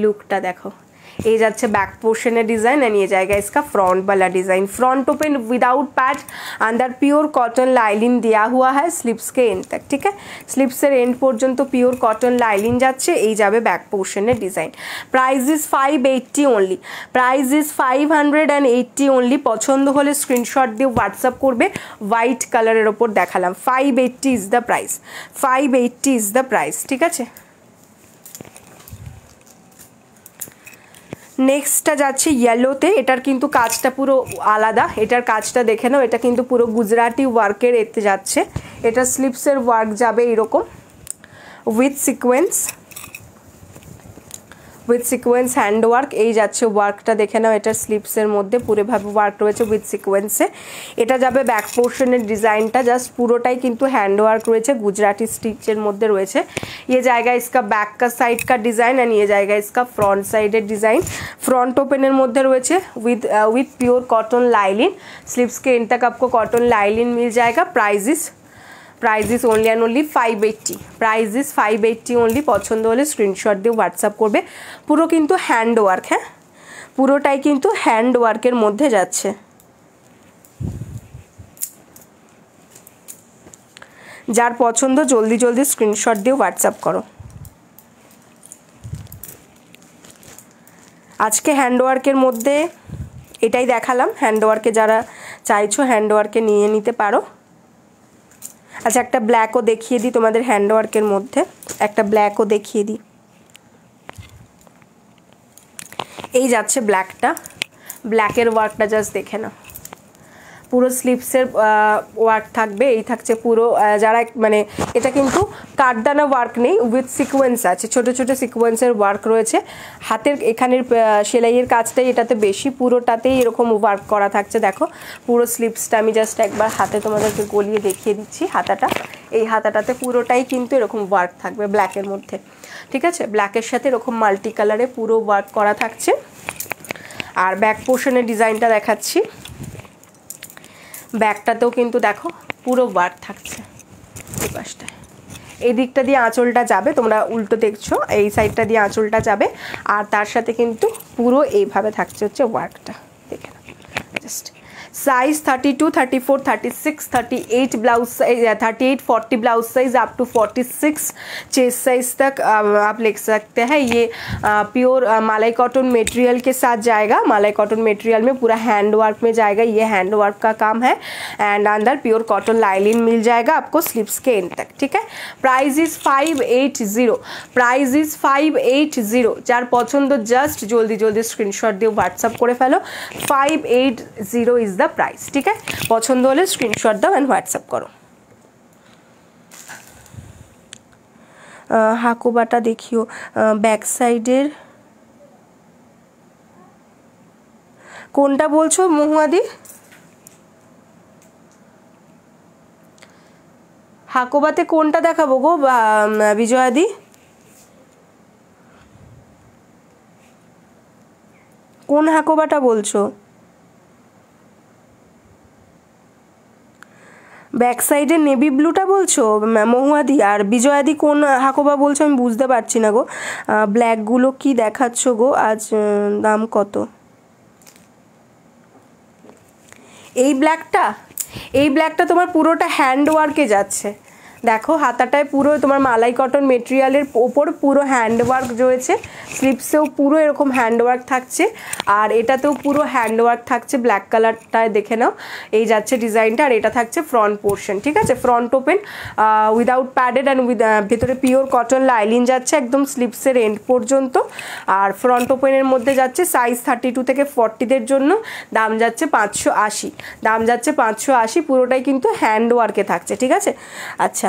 A: লুকটা দেখো। ये जाच्छे बैक पोर्शन डिजाइन एंड ये जाएगा इसका फ्रंट वाला design. Front open without patch, अंदर प्योर कॉटन लाइनिंग दिया हुआ है स्लीव्स के एंड तक, ठीक है, स्लीव्स एंड पर्यन्त प्योर कॉटन लाइनिंग जाच्छे। এই যাবে ব্যাক পোর্শনের design. Price is 580 only, price is 580 only. পছন্দ হলে স্ক্রিনশট দিয়ে হোয়াটসঅ্যাপ করবে। হোয়াইট কালারের ওপর দেখালাম, 580 is the price, 580 is the price, ঠিক আছে। নেক্সটটা যাচ্ছে ইয়েলোতে, এটার কিন্তু কাজটা পুরো আলাদা, এটার কাজটা দেখে নাও, এটা কিন্তু পুরো গুজরাটি ওয়ার্কের এতে যাচ্ছে। এটা স্লিপসের ওয়ার্ক যাবে এরকম with sequence, with sequence hand work. এই যাচ্ছে ওয়ার্কটা দেখে নাও, এটার স্লিপসের মধ্যে পুরোভাবে ওয়ার্ক রয়েছে উইথ সিকোয়েন্সে। এটা যাবে ব্যাক পোর্শনের ডিজাইনটা, জাস্ট পুরোটাই কিন্তু হ্যান্ড ওয়ার্ক রয়েছে, গুজরাটি স্টিচের মধ্যে রয়েছে। ये जाएगा इसका बैक का साइड का डिज़ाइन एंड ये जाएगा इसका फ्रंट साइडेर डिज़ाइन। फ्रंट ओपनर मध्य रয়েছে with pure cotton lining. Sleeves के एंड तक आपको कॉटन लाइलिन मिल जाएगा। Price is only and only 580। Price is 580 only. पसंद होले स्क्रीनशट दिए व्हाट्सअप करबे। पुरो किन्तु हैंड वार्क, हाँ पुरोटाई किन्तु हैंड वार्केर मध्य जाच्छे। जार पसंद जल्दी जल्दी स्क्रीनशट दिए व्हाट्सअप करो। आज के हैंडवर्कर मध्य एटाई देखालाम। हैंडवर्के जारा चाइछो हैंडवर्के निये निते पारो। अच्छा एक ब्लैको देखिए दी तुम्हारे हैंडवर्कर मध्य, एक ब्लैको देखिए दी। এই যাচ্ছে ব্ল্যাকটা, ব্ল্যাকের ওয়ার্কটা জাস্ট দেখে না, পুরো স্লিভসের ওয়ার্ক থাকবে। এই থাকছে পুরো যারা মানে এটা কিন্তু কাঠদানা ওয়ার্ক নেই, উইথ সিকোয়েন্স আছে, ছোট ছোট সিকোয়েন্সের ওয়ার্ক রয়েছে। হাতের এখানের সেলাইয়ের কাজটাই এটাতে বেশি, পুরোটাতেই এরকম ওয়ার্ক করা থাকছে। দেখো পুরো স্লিভসটা আমি জাস্ট একবার হাতে তোমাদেরকে গলিয়ে দেখিয়ে দিচ্ছি। হাতাটা, এই হাতাটাতে পুরোটাই কিন্তু এরকম ওয়ার্ক থাকবে ব্ল্যাকের মধ্যে, ঠিক আছে। ব্ল্যাকের সাথে এরকম মাল্টি কালারে পুরো ওয়ার্ক করা থাকছে। আর ব্যাক পোর্শনের ডিজাইনটা দেখাচ্ছি। ব্যাকটাতেও কিন্তু দেখো পুরো ওয়ার্ক থাকছে। এই পাশটায় এই দিকটা দিয়ে আঁচলটা যাবে, তোমরা উল্টো দেখছো, এই সাইডটা দিয়ে আঁচলটা যাবে। আর তার সাথে কিন্তু পুরো এইভাবে থাকছে হচ্ছে ওয়ার্কটা, দেখে নাও just. Size 32, 34, 36, 38 blouse size, 38, 40 blouse size up to 46 chest size तक आप ले सकते हैं। ये प्योर मलाई कॉटन मटेरियल के साथ जाएगा। मलाई कॉटन मटेरियल में पूरा हैंड वर्क में जाएगा, ये हैंड वर्क का काम है। एंड अंदर प्योर कॉटन लाइलिन मिल जाएगा आपको स्लीव्स के एंड तक, ठीक है। Price is 580। Price is 580। Jar पसंद जस्ट जल्दी जल्दी स्क्रीनशट दिए व्हाट्सअप करे फेलो। 580 इज द प्राइस, ठीक है। पसंद होले स्क्रीनशट दाओ एंड व्हाट्सअप करो। हाकोबाटा देखियो बैक साइडेर कोनटा बोलछो महुआदी? हाकोबाते कोनटा देखाबो गो विजयादी? कोन हाकोबाटा बोलछो? बैक साइडे नेवी ब्लूटा बोलछो महुआदी? और विजयादी कोन हाकोबा बोलछो आमि बुझते पारछि ना गो। ब्लैकगुलो कि देखाच्छो गो आज? दाम कत? এই ব্ল্যাকটা তোমার পুরোটা হ্যান্ড ওয়ার্কে যাচ্ছে। দেখো হাতাটায় পুরো তোমার মালাই কটন মেটেরিয়ালের ওপর পুরো হ্যান্ড ওয়ার্ক রয়েছে। স্লিভসেও পুরো এরকম হ্যান্ড ওয়ার্ক থাকছে। আর এটাতেও পুরো হ্যান্ড ওয়ার্ক থাকছে। ব্ল্যাক কালারটায় দেখে নাও, এই যাচ্ছে ডিজাইনটা। আর এটা থাকছে ফ্রন্ট পোর্শন, ঠিক আছে। Front open without padded and ভেতরে পিওর কটন লাইলিন যাচ্ছে একদম স্লিভসের এন্ড পর্যন্ত। আর ফ্রন্ট ওপেনের মধ্যে যাচ্ছে সাইজ 32 থেকে 40দের জন্য। দাম যাচ্ছে 580। দাম যাচ্ছে 580। পুরোটাই কিন্তু হ্যান্ড ওয়ার্কে থাকছে, ঠিক আছে। আচ্ছা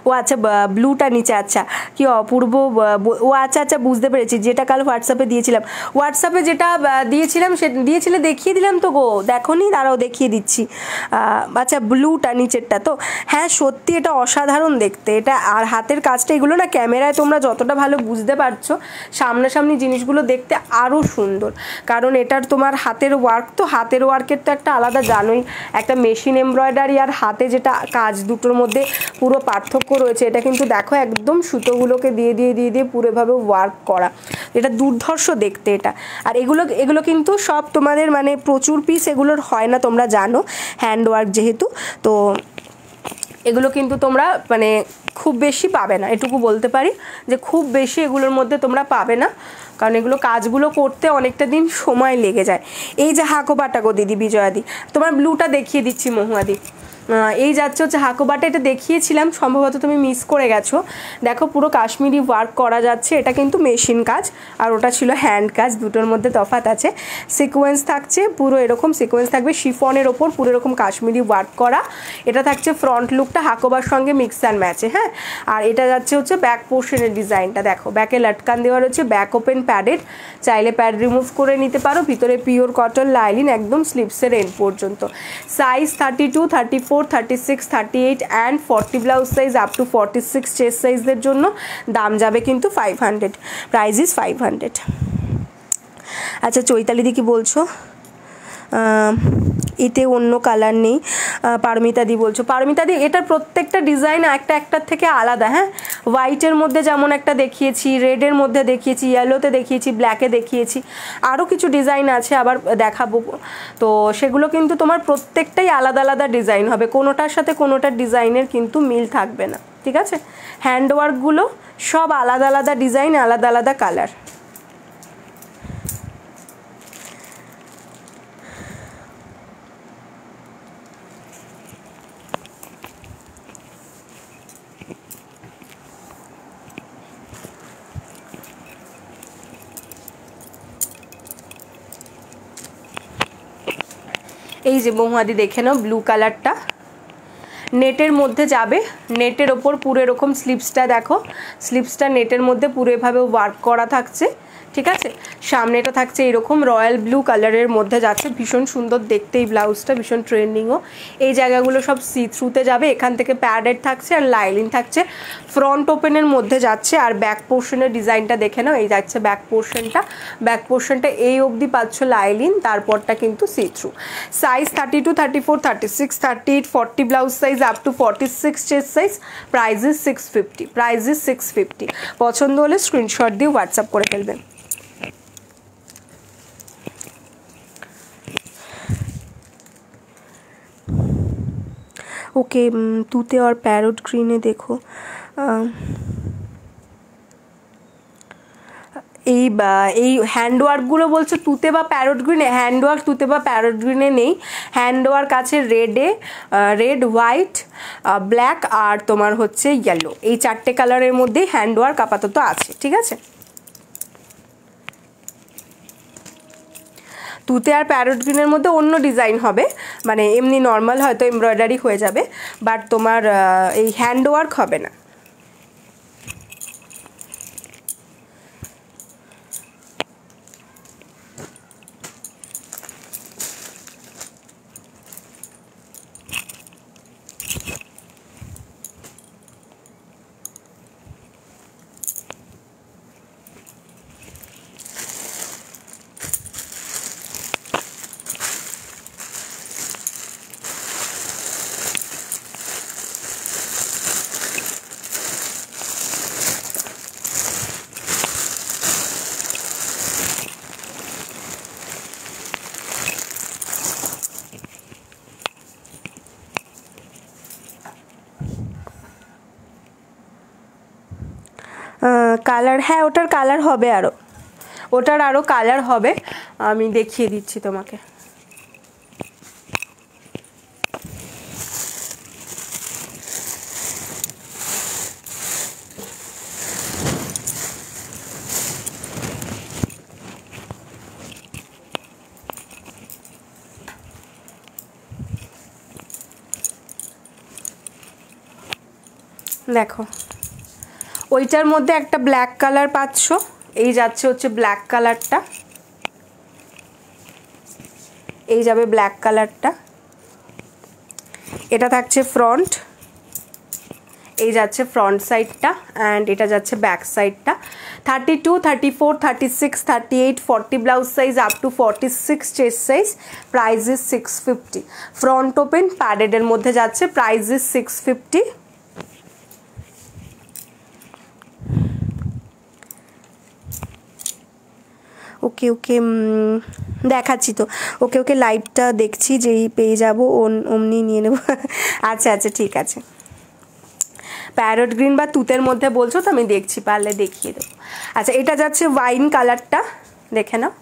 A: ও আচ্ছা ব্লুটা নিচে, আচ্ছা কি অপূর্ব। ও আচ্ছা আচ্ছা বুঝতে পেরেছি, যেটা কাল হোয়াটসঅ্যাপে দিয়েছিলাম। হোয়াটসঅ্যাপে যেটা দিয়েছিলাম সে দিয়েছিলে দেখিয়ে দিলাম তো গো, দেখো নি? দাঁড়াও দেখিয়ে দিচ্ছি। আচ্ছা ব্লুটা নিচেরটা তো, হ্যাঁ সত্যি এটা অসাধারণ দেখতে। এটা আর হাতের কাজটা, এগুলো না ক্যামেরায় তোমরা যতটা ভালো বুঝতে পারছো, সামনাসামনি জিনিসগুলো দেখতে আরও সুন্দর। কারণ এটার তোমার হাতের ওয়ার্ক, তো হাতের ওয়ার্কের তো একটা আলাদা জানোই, একটা মেশিন এমব্রয়ডারি আর হাতে যেটা কাজ, দুটোর মধ্যে পুরো পার্থক্য রয়েছে। এটা কিন্তু দেখো একদম সুতোগুলোকে দিয়ে দিয়ে দিয়ে দিয়ে পুরোভাবে ওয়ার্ক করা, এটা দুর্ধর্ষ দেখতে এটা। আর এগুলো কিন্তু সব তোমাদের মানে প্রচুর পিস এগুলোর হয় না, তোমরা জানো হ্যান্ড ওয়ার্ক যেহেতু। তো এগুলো কিন্তু তোমরা মানে খুব বেশি পাবে না, এটুকু বলতে পারি যে খুব বেশি এগুলোর মধ্যে তোমরা পাবে না, কারণ এগুলো কাজগুলো করতে অনেকটা দিন সময় লেগে যায়। এই যে হাকোবাটা গো দিদি বিজয়াদি, তোমার ব্লুটা দেখিয়ে দিচ্ছি মহুয়াদি। এই যাচ্ছে হচ্ছে হাকোবাটা, এটা দেখিয়েছিলাম, সম্ভবত তুমি মিস করে গেছো। দেখো পুরো কাশ্মীরি ওয়ার্ক করা যাচ্ছে, এটা কিন্তু মেশিন কাজ আর ওটা ছিল হ্যান্ড কাজ, দুটোর মধ্যে তফাৎ আছে। সিকোয়েন্স থাকছে পুরো এরকম, সিকোয়েন্স থাকবে শিফনের ওপর পুরো এরকম কাশ্মীরি ওয়ার্ক করা। এটা থাকছে ফ্রন্ট লুকটা হাকোবার সঙ্গে মিক্স অ্যান্ড ম্যাচে, হ্যাঁ। আর এটা যাচ্ছে হচ্ছে ব্যাক পোর্শনের ডিজাইনটা, দেখো ব্যাকে লাটকান দেওয়া রয়েছে, ব্যাক ওপেন প্যাডেড, চাইলে প্যাড রিমুভ করে নিতে পারো। ভিতরে পিওর কটন লাইলিন একদম স্লিভসের এন্ড পর্যন্ত। Size 32, 34, 36, 38 and 40 blouse size up to 46 chest সাইজদের জন্য দাম যাবে কিন্তু 500, প্রাইস ইজ 500। আচ্ছা চৈতালি দি কি বলছো? এতে অন্য কালার নেই, পারমিতা দি বলছো। পারমিতা দি এটার প্রত্যেকটা ডিজাইন একটার থেকে আলাদা, হ্যাঁ। হোয়াইটের মধ্যে যেমন একটা দেখিয়েছি, রেডের মধ্যে দেখিয়েছি, ইয়েলোতে দেখিয়েছি, ব্ল্যাকে দেখিয়েছি, আরও কিছু ডিজাইন আছে আবার দেখাবো। তো সেগুলো কিন্তু তোমার প্রত্যেকটাই আলাদা আলাদা ডিজাইন হবে, কোনোটার সাথে কোনোটার ডিজাইনের কিন্তু মিল থাকবে না, ঠিক আছে। হ্যান্ডওয়ার্কগুলো সব আলাদা আলাদা ডিজাইন, আলাদা আলাদা কালার। এই যে মহুয়াদি দেখে নাও, ব্লু কালারটা নেটের মধ্যে যাবে, নেটের ওপর পুরো এরকম স্লিভসটা দেখো, স্লিভসটা নেটের মধ্যে পুরো এভাবে ওয়ার্ক করা থাকছে, ঠিক আছে। সামনেটা থাকছে এরকম রয়্যাল ব্লু কালারের মধ্যে যাচ্ছে, ভীষণ সুন্দর দেখতে এই ব্লাউজটা, ভীষণ ট্রেন্ডিংও। এই জায়গাগুলো সব সি থ্রুতে যাবে, এখান থেকে প্যাডেড থাকছে আর লাইলিন থাকছে, ফ্রন্ট ওপেনের মধ্যে যাচ্ছে। আর ব্যাক পোর্শনের ডিজাইনটা দেখে নাও, এই যাচ্ছে ব্যাক পোর্শনটা, ব্যাক পোর্শনটা এই অবধি পাচ্ছ লাইলিন, তারপরটা কিন্তু see through. Size 32, 34, 36, 38, 40 blouse size up to 46 chest size, price is 650, price is 650। পছন্দ হলে স্ক্রিনশট দিয়ে হোয়াটসঅ্যাপ করে ফেলবেন। ओके तूते और पैरोट ग्रीने देखो, এই হ্যান্ডওয়ার্কগুলো বলছো তুতে বা প্যারট গ্রিনে, হ্যান্ডওয়ার্ক তুতে বা প্যারট গ্রিনে নেই। হ্যান্ডওয়ার্ক আছে রেডে, রেড, হোয়াইট, ব্ল্যাক আর তোমার হচ্ছে ইয়েলো, এই চারটে কালারের মধ্যেই হ্যান্ডওয়ার্ক আপাতত আছে, ঠিক আছে। তুতে আর প্যারট গ্রিনের মধ্যে অন্য ডিজাইন হবে, মানে এমনি নর্মাল হয়তো এমব্রয়ডারি হয়ে যাবে, বাট তোমার এই হ্যান্ডওয়ার্ক হবে না। কালার, হ্যাঁ ওটার কালার হবে, ওটার আরও কালার হবে, আমি দেখিয়ে দিচ্ছি তোমাকে। দেখো ওইটার মধ্যে একটা ব্ল্যাক কালার পাচ্ছ, এই যাচ্ছে হচ্ছে ব্ল্যাক কালারটা, এই যাবে ব্ল্যাক কালারটা, এটা থাকছে ফ্রন্ট, এই যাচ্ছে ফ্রন্ট সাইডটা অ্যান্ড এটা যাচ্ছে ব্যাক সাইডটা। 32, 34, 36, 38, 40 blouse size up to 46 chest size, price is 650। Front open প্যাডেডের মধ্যে যাচ্ছে, প্রাইস ইজ 650। ওকে ওকে দেখাচ্ছি তো, ওকে ওকে লাইভটা দেখছি, যেই পেয়ে যাবো অমনি নিয়ে নেব। আচ্ছা আচ্ছা ঠিক আছে। প্যারট গ্রিন বা তুতের মধ্যে বলছো তো, আমি দেখছি, পারলে দেখিয়ে দেবো। আচ্ছা এটা যাচ্ছে ওয়াইন কালারটা, দেখে নাও,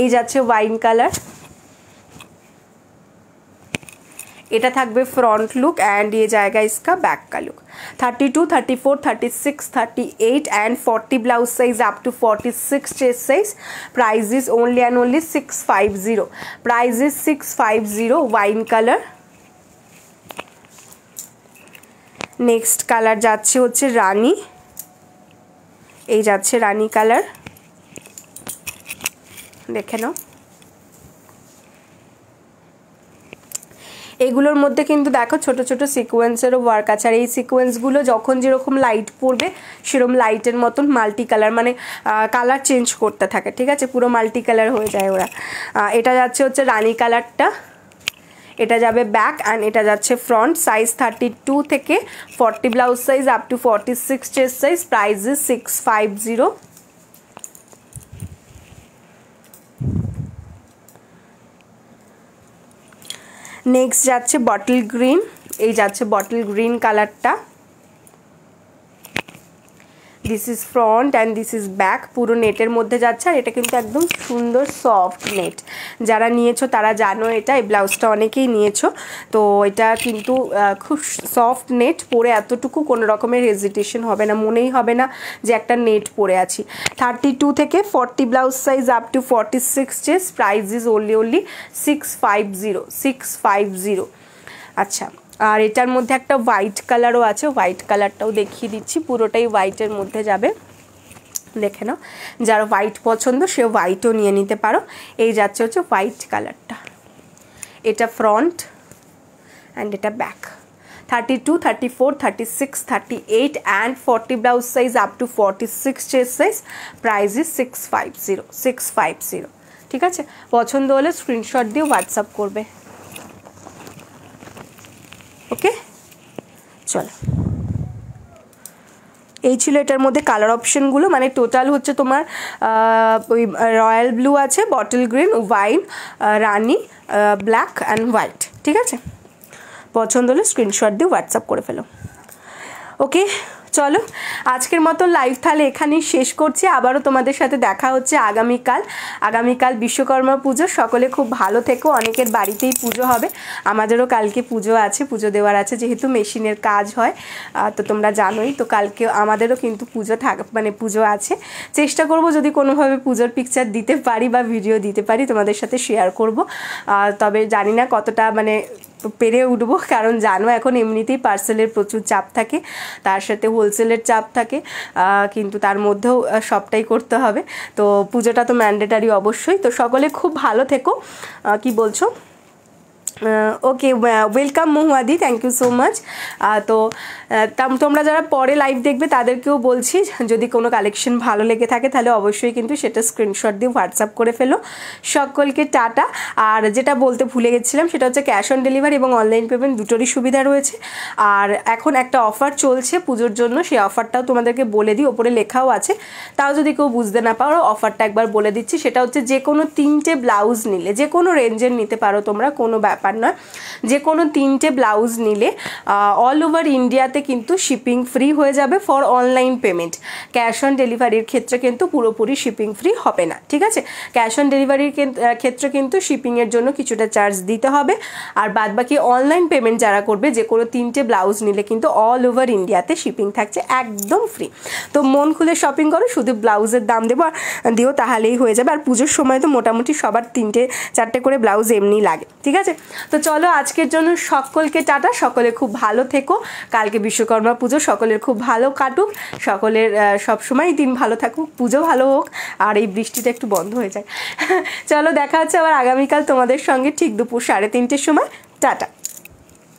A: এই যাচ্ছে ওয়াইন কালার, এটা থাকবে फ्रंट लुक एंड ये जाएगा इसका बैक का look. 32, 34, 36, 38 and 40 blouse size up to 46 chest size. Price is only and only 650। Price is 650। Wine colour. Next colour যাচ্ছে হচ্ছে রানী, এই যাচ্ছে রানী কালার, দেখে নাও। এগুলোর মধ্যে কিন্তু দেখো ছোট ছোট সিকোয়েন্সেরও ওয়ার্ক আছে, আর এই সিকোয়েন্সগুলো যখন যেরকম লাইট পড়বে সেরকম লাইটের মতন মাল্টি কালার, মানে কালার চেঞ্জ করতে থাকে, ঠিক আছে, পুরো মাল্টি কালার হয়ে যায় ওরা। এটা যাচ্ছে হচ্ছে রানী কালারটা, এটা যাবে ব্যাক অ্যান্ড এটা যাচ্ছে ফ্রন্ট। সাইজ 32 থেকে 40 blouse size up to 46 chest size. Price is 650। Next যাচ্ছে বটল গ্রিন, এই যাচ্ছে বটল গ্রিন কালারটা। This is front and this is back, পুরো নেটের মধ্যে যাচ্ছে, আর এটা কিন্তু একদম সুন্দর সফট নেট। যারা নিয়েছো তারা জানো এটা, এই ব্লাউজটা অনেকেই নিয়েছো, তো এটা কিন্তু খুব সফট নেট, পরে এতটুকু কোনো রকমের হেজিটেশন হবে না, মনেই হবে না যে একটা নেট পরে আছি। 32 থেকে 40 blouse size up to 46 chest. Price is only 650। আচ্ছা, আর এটার মধ্যে একটা হোয়াইট কালারও আছে, হোয়াইট কালারটাও দেখিয়ে দিচ্ছি, পুরোটাই হোয়াইটের মধ্যে যাবে, দেখে নাও। যার হোয়াইট পছন্দ সে হোয়াইটও নিয়ে নিতে পারো। এই যাচ্ছে হচ্ছে হোয়াইট কালারটা, এটা ফ্রন্ট অ্যান্ড এটা back. 32, 34, 36, 38 and 40 blouse size up to 46 chest size. Price is 650। ঠিক আছে, পছন্দ হলে স্ক্রিনশট দিয়ে হোয়াটসঅ্যাপ করবে। ওকে, চলো, এই ছিল এটার মধ্যে কালার অপশনগুলো, মানে টোটাল হচ্ছে তোমার ওই রয়্যাল ব্লু আছে, bottle green, wine, Rani, black and white. ঠিক আছে, পছন্দ হলে স্ক্রিনশট দিয়ে হোয়াটসঅ্যাপ করে ফেলো। ওকে, চলো আজকের মতো লাইভ তাহলে এখানেই শেষ করছি। আবারও তোমাদের সাথে দেখা হচ্ছে আগামীকাল বিশ্বকর্মা পুজো। সকলে খুব ভালো থেকো। অনেকের বাড়িতেই পুজো হবে, আমাদেরও কালকে পুজো আছে, পুজো দেওয়ার আছে, যেহেতু মেশিনের কাজ হয় তো তোমরা জানোই, তো কালকে আমাদেরও কিন্তু পুজো আছে। চেষ্টা করব যদি কোনোভাবে পুজোর পিকচার দিতে পারি বা ভিডিও দিতে পারি তোমাদের সাথে শেয়ার করব, তবে জানি না কতটা মানে পেরে উঠবো, কারণ জানো এখন এমনিতেই পার্সেলের প্রচুর চাপ থাকে, তার সাথে হোলসেলের চাপ থাকে, কিন্তু তার মধ্যেও সবটাই করতে হবে। তো পুজোটা তো ম্যান্ডেটারি অবশ্যই। তো সকলে খুব ভালো থেকো। কি বলছো? ওকে, ওয়েলকাম মহুয়াদি, থ্যাংক ইউ সো মাচ। তো তোমরা যারা পরে লাইভ দেখবে তাদেরকেও বলছি, যদি কোনো কালেকশন ভালো লেগে থাকে তাহলে অবশ্যই কিন্তু সেটা স্ক্রিনশট দিয়ে হোয়াটসঅ্যাপ করে ফেলো। সকলকে টাটা। আর যেটা বলতে ভুলে গেছিলাম সেটা হচ্ছে ক্যাশ অন ডেলিভারি এবং অনলাইন পেমেন্ট দুটোরই সুবিধা রয়েছে। আর এখন একটা অফার চলছে পুজোর জন্য, সেই অফারটাও তোমাদেরকে বলে দিই, ওপরে লেখাও আছে, তাও যদি কেউ বুঝতে না পারো অফারটা একবার বলে দিচ্ছি। সেটা হচ্ছে যে কোনো 3টে ব্লাউজ নিলে, যে কোনো রেঞ্জের নিতে পারো তোমরা, কোনো ব্যাপার নয়, যে কোনো 3টে ব্লাউজ নিলে অল ওভার ইন্ডিয়াতে কিন্তু শিপিং ফ্রি হয়ে যাবে for online payment. Cash on ডেলিভারির ক্ষেত্রে কিন্তু পুরোপুরি শিপিং ফ্রি হবে না। ঠিক আছে, ক্যাশ অন ডেলিভারির ক্ষেত্রে কিন্তু শিপিংয়ের জন্য কিছুটা চার্জ দিতে হবে, আর বাদবাকি অনলাইন পেমেন্ট যারা করবে যে কোনো 3টে ব্লাউজ নিলে কিন্তু অল ওভার ইন্ডিয়াতে শিপিং থাকছে একদম ফ্রি। তো মন খুলে শপিং করো, শুধু ব্লাউজের দাম দিও তাহলেই হয়ে যাবে। আর পুজোর সময় তো মোটামুটি সবার 3-4টে করে ব্লাউজ এমনি লাগে। ঠিক আছে, তো চলো আজকের জন্য সকলকে টাটা, সকলে খুব ভালো থেকো। কালকে বিশ্বকর্মা পুজো, সকলের খুব ভালো কাটুক, সকলের সবসময় দিন ভালো থাকুক, পুজো ভালো হোক, আর এই বৃষ্টিটা একটু বন্ধ হয়ে যায়। চলো দেখা হচ্ছে আবার আগামীকাল তোমাদের সঙ্গে ঠিক দুপুর 3:30টার সময়। টাটা।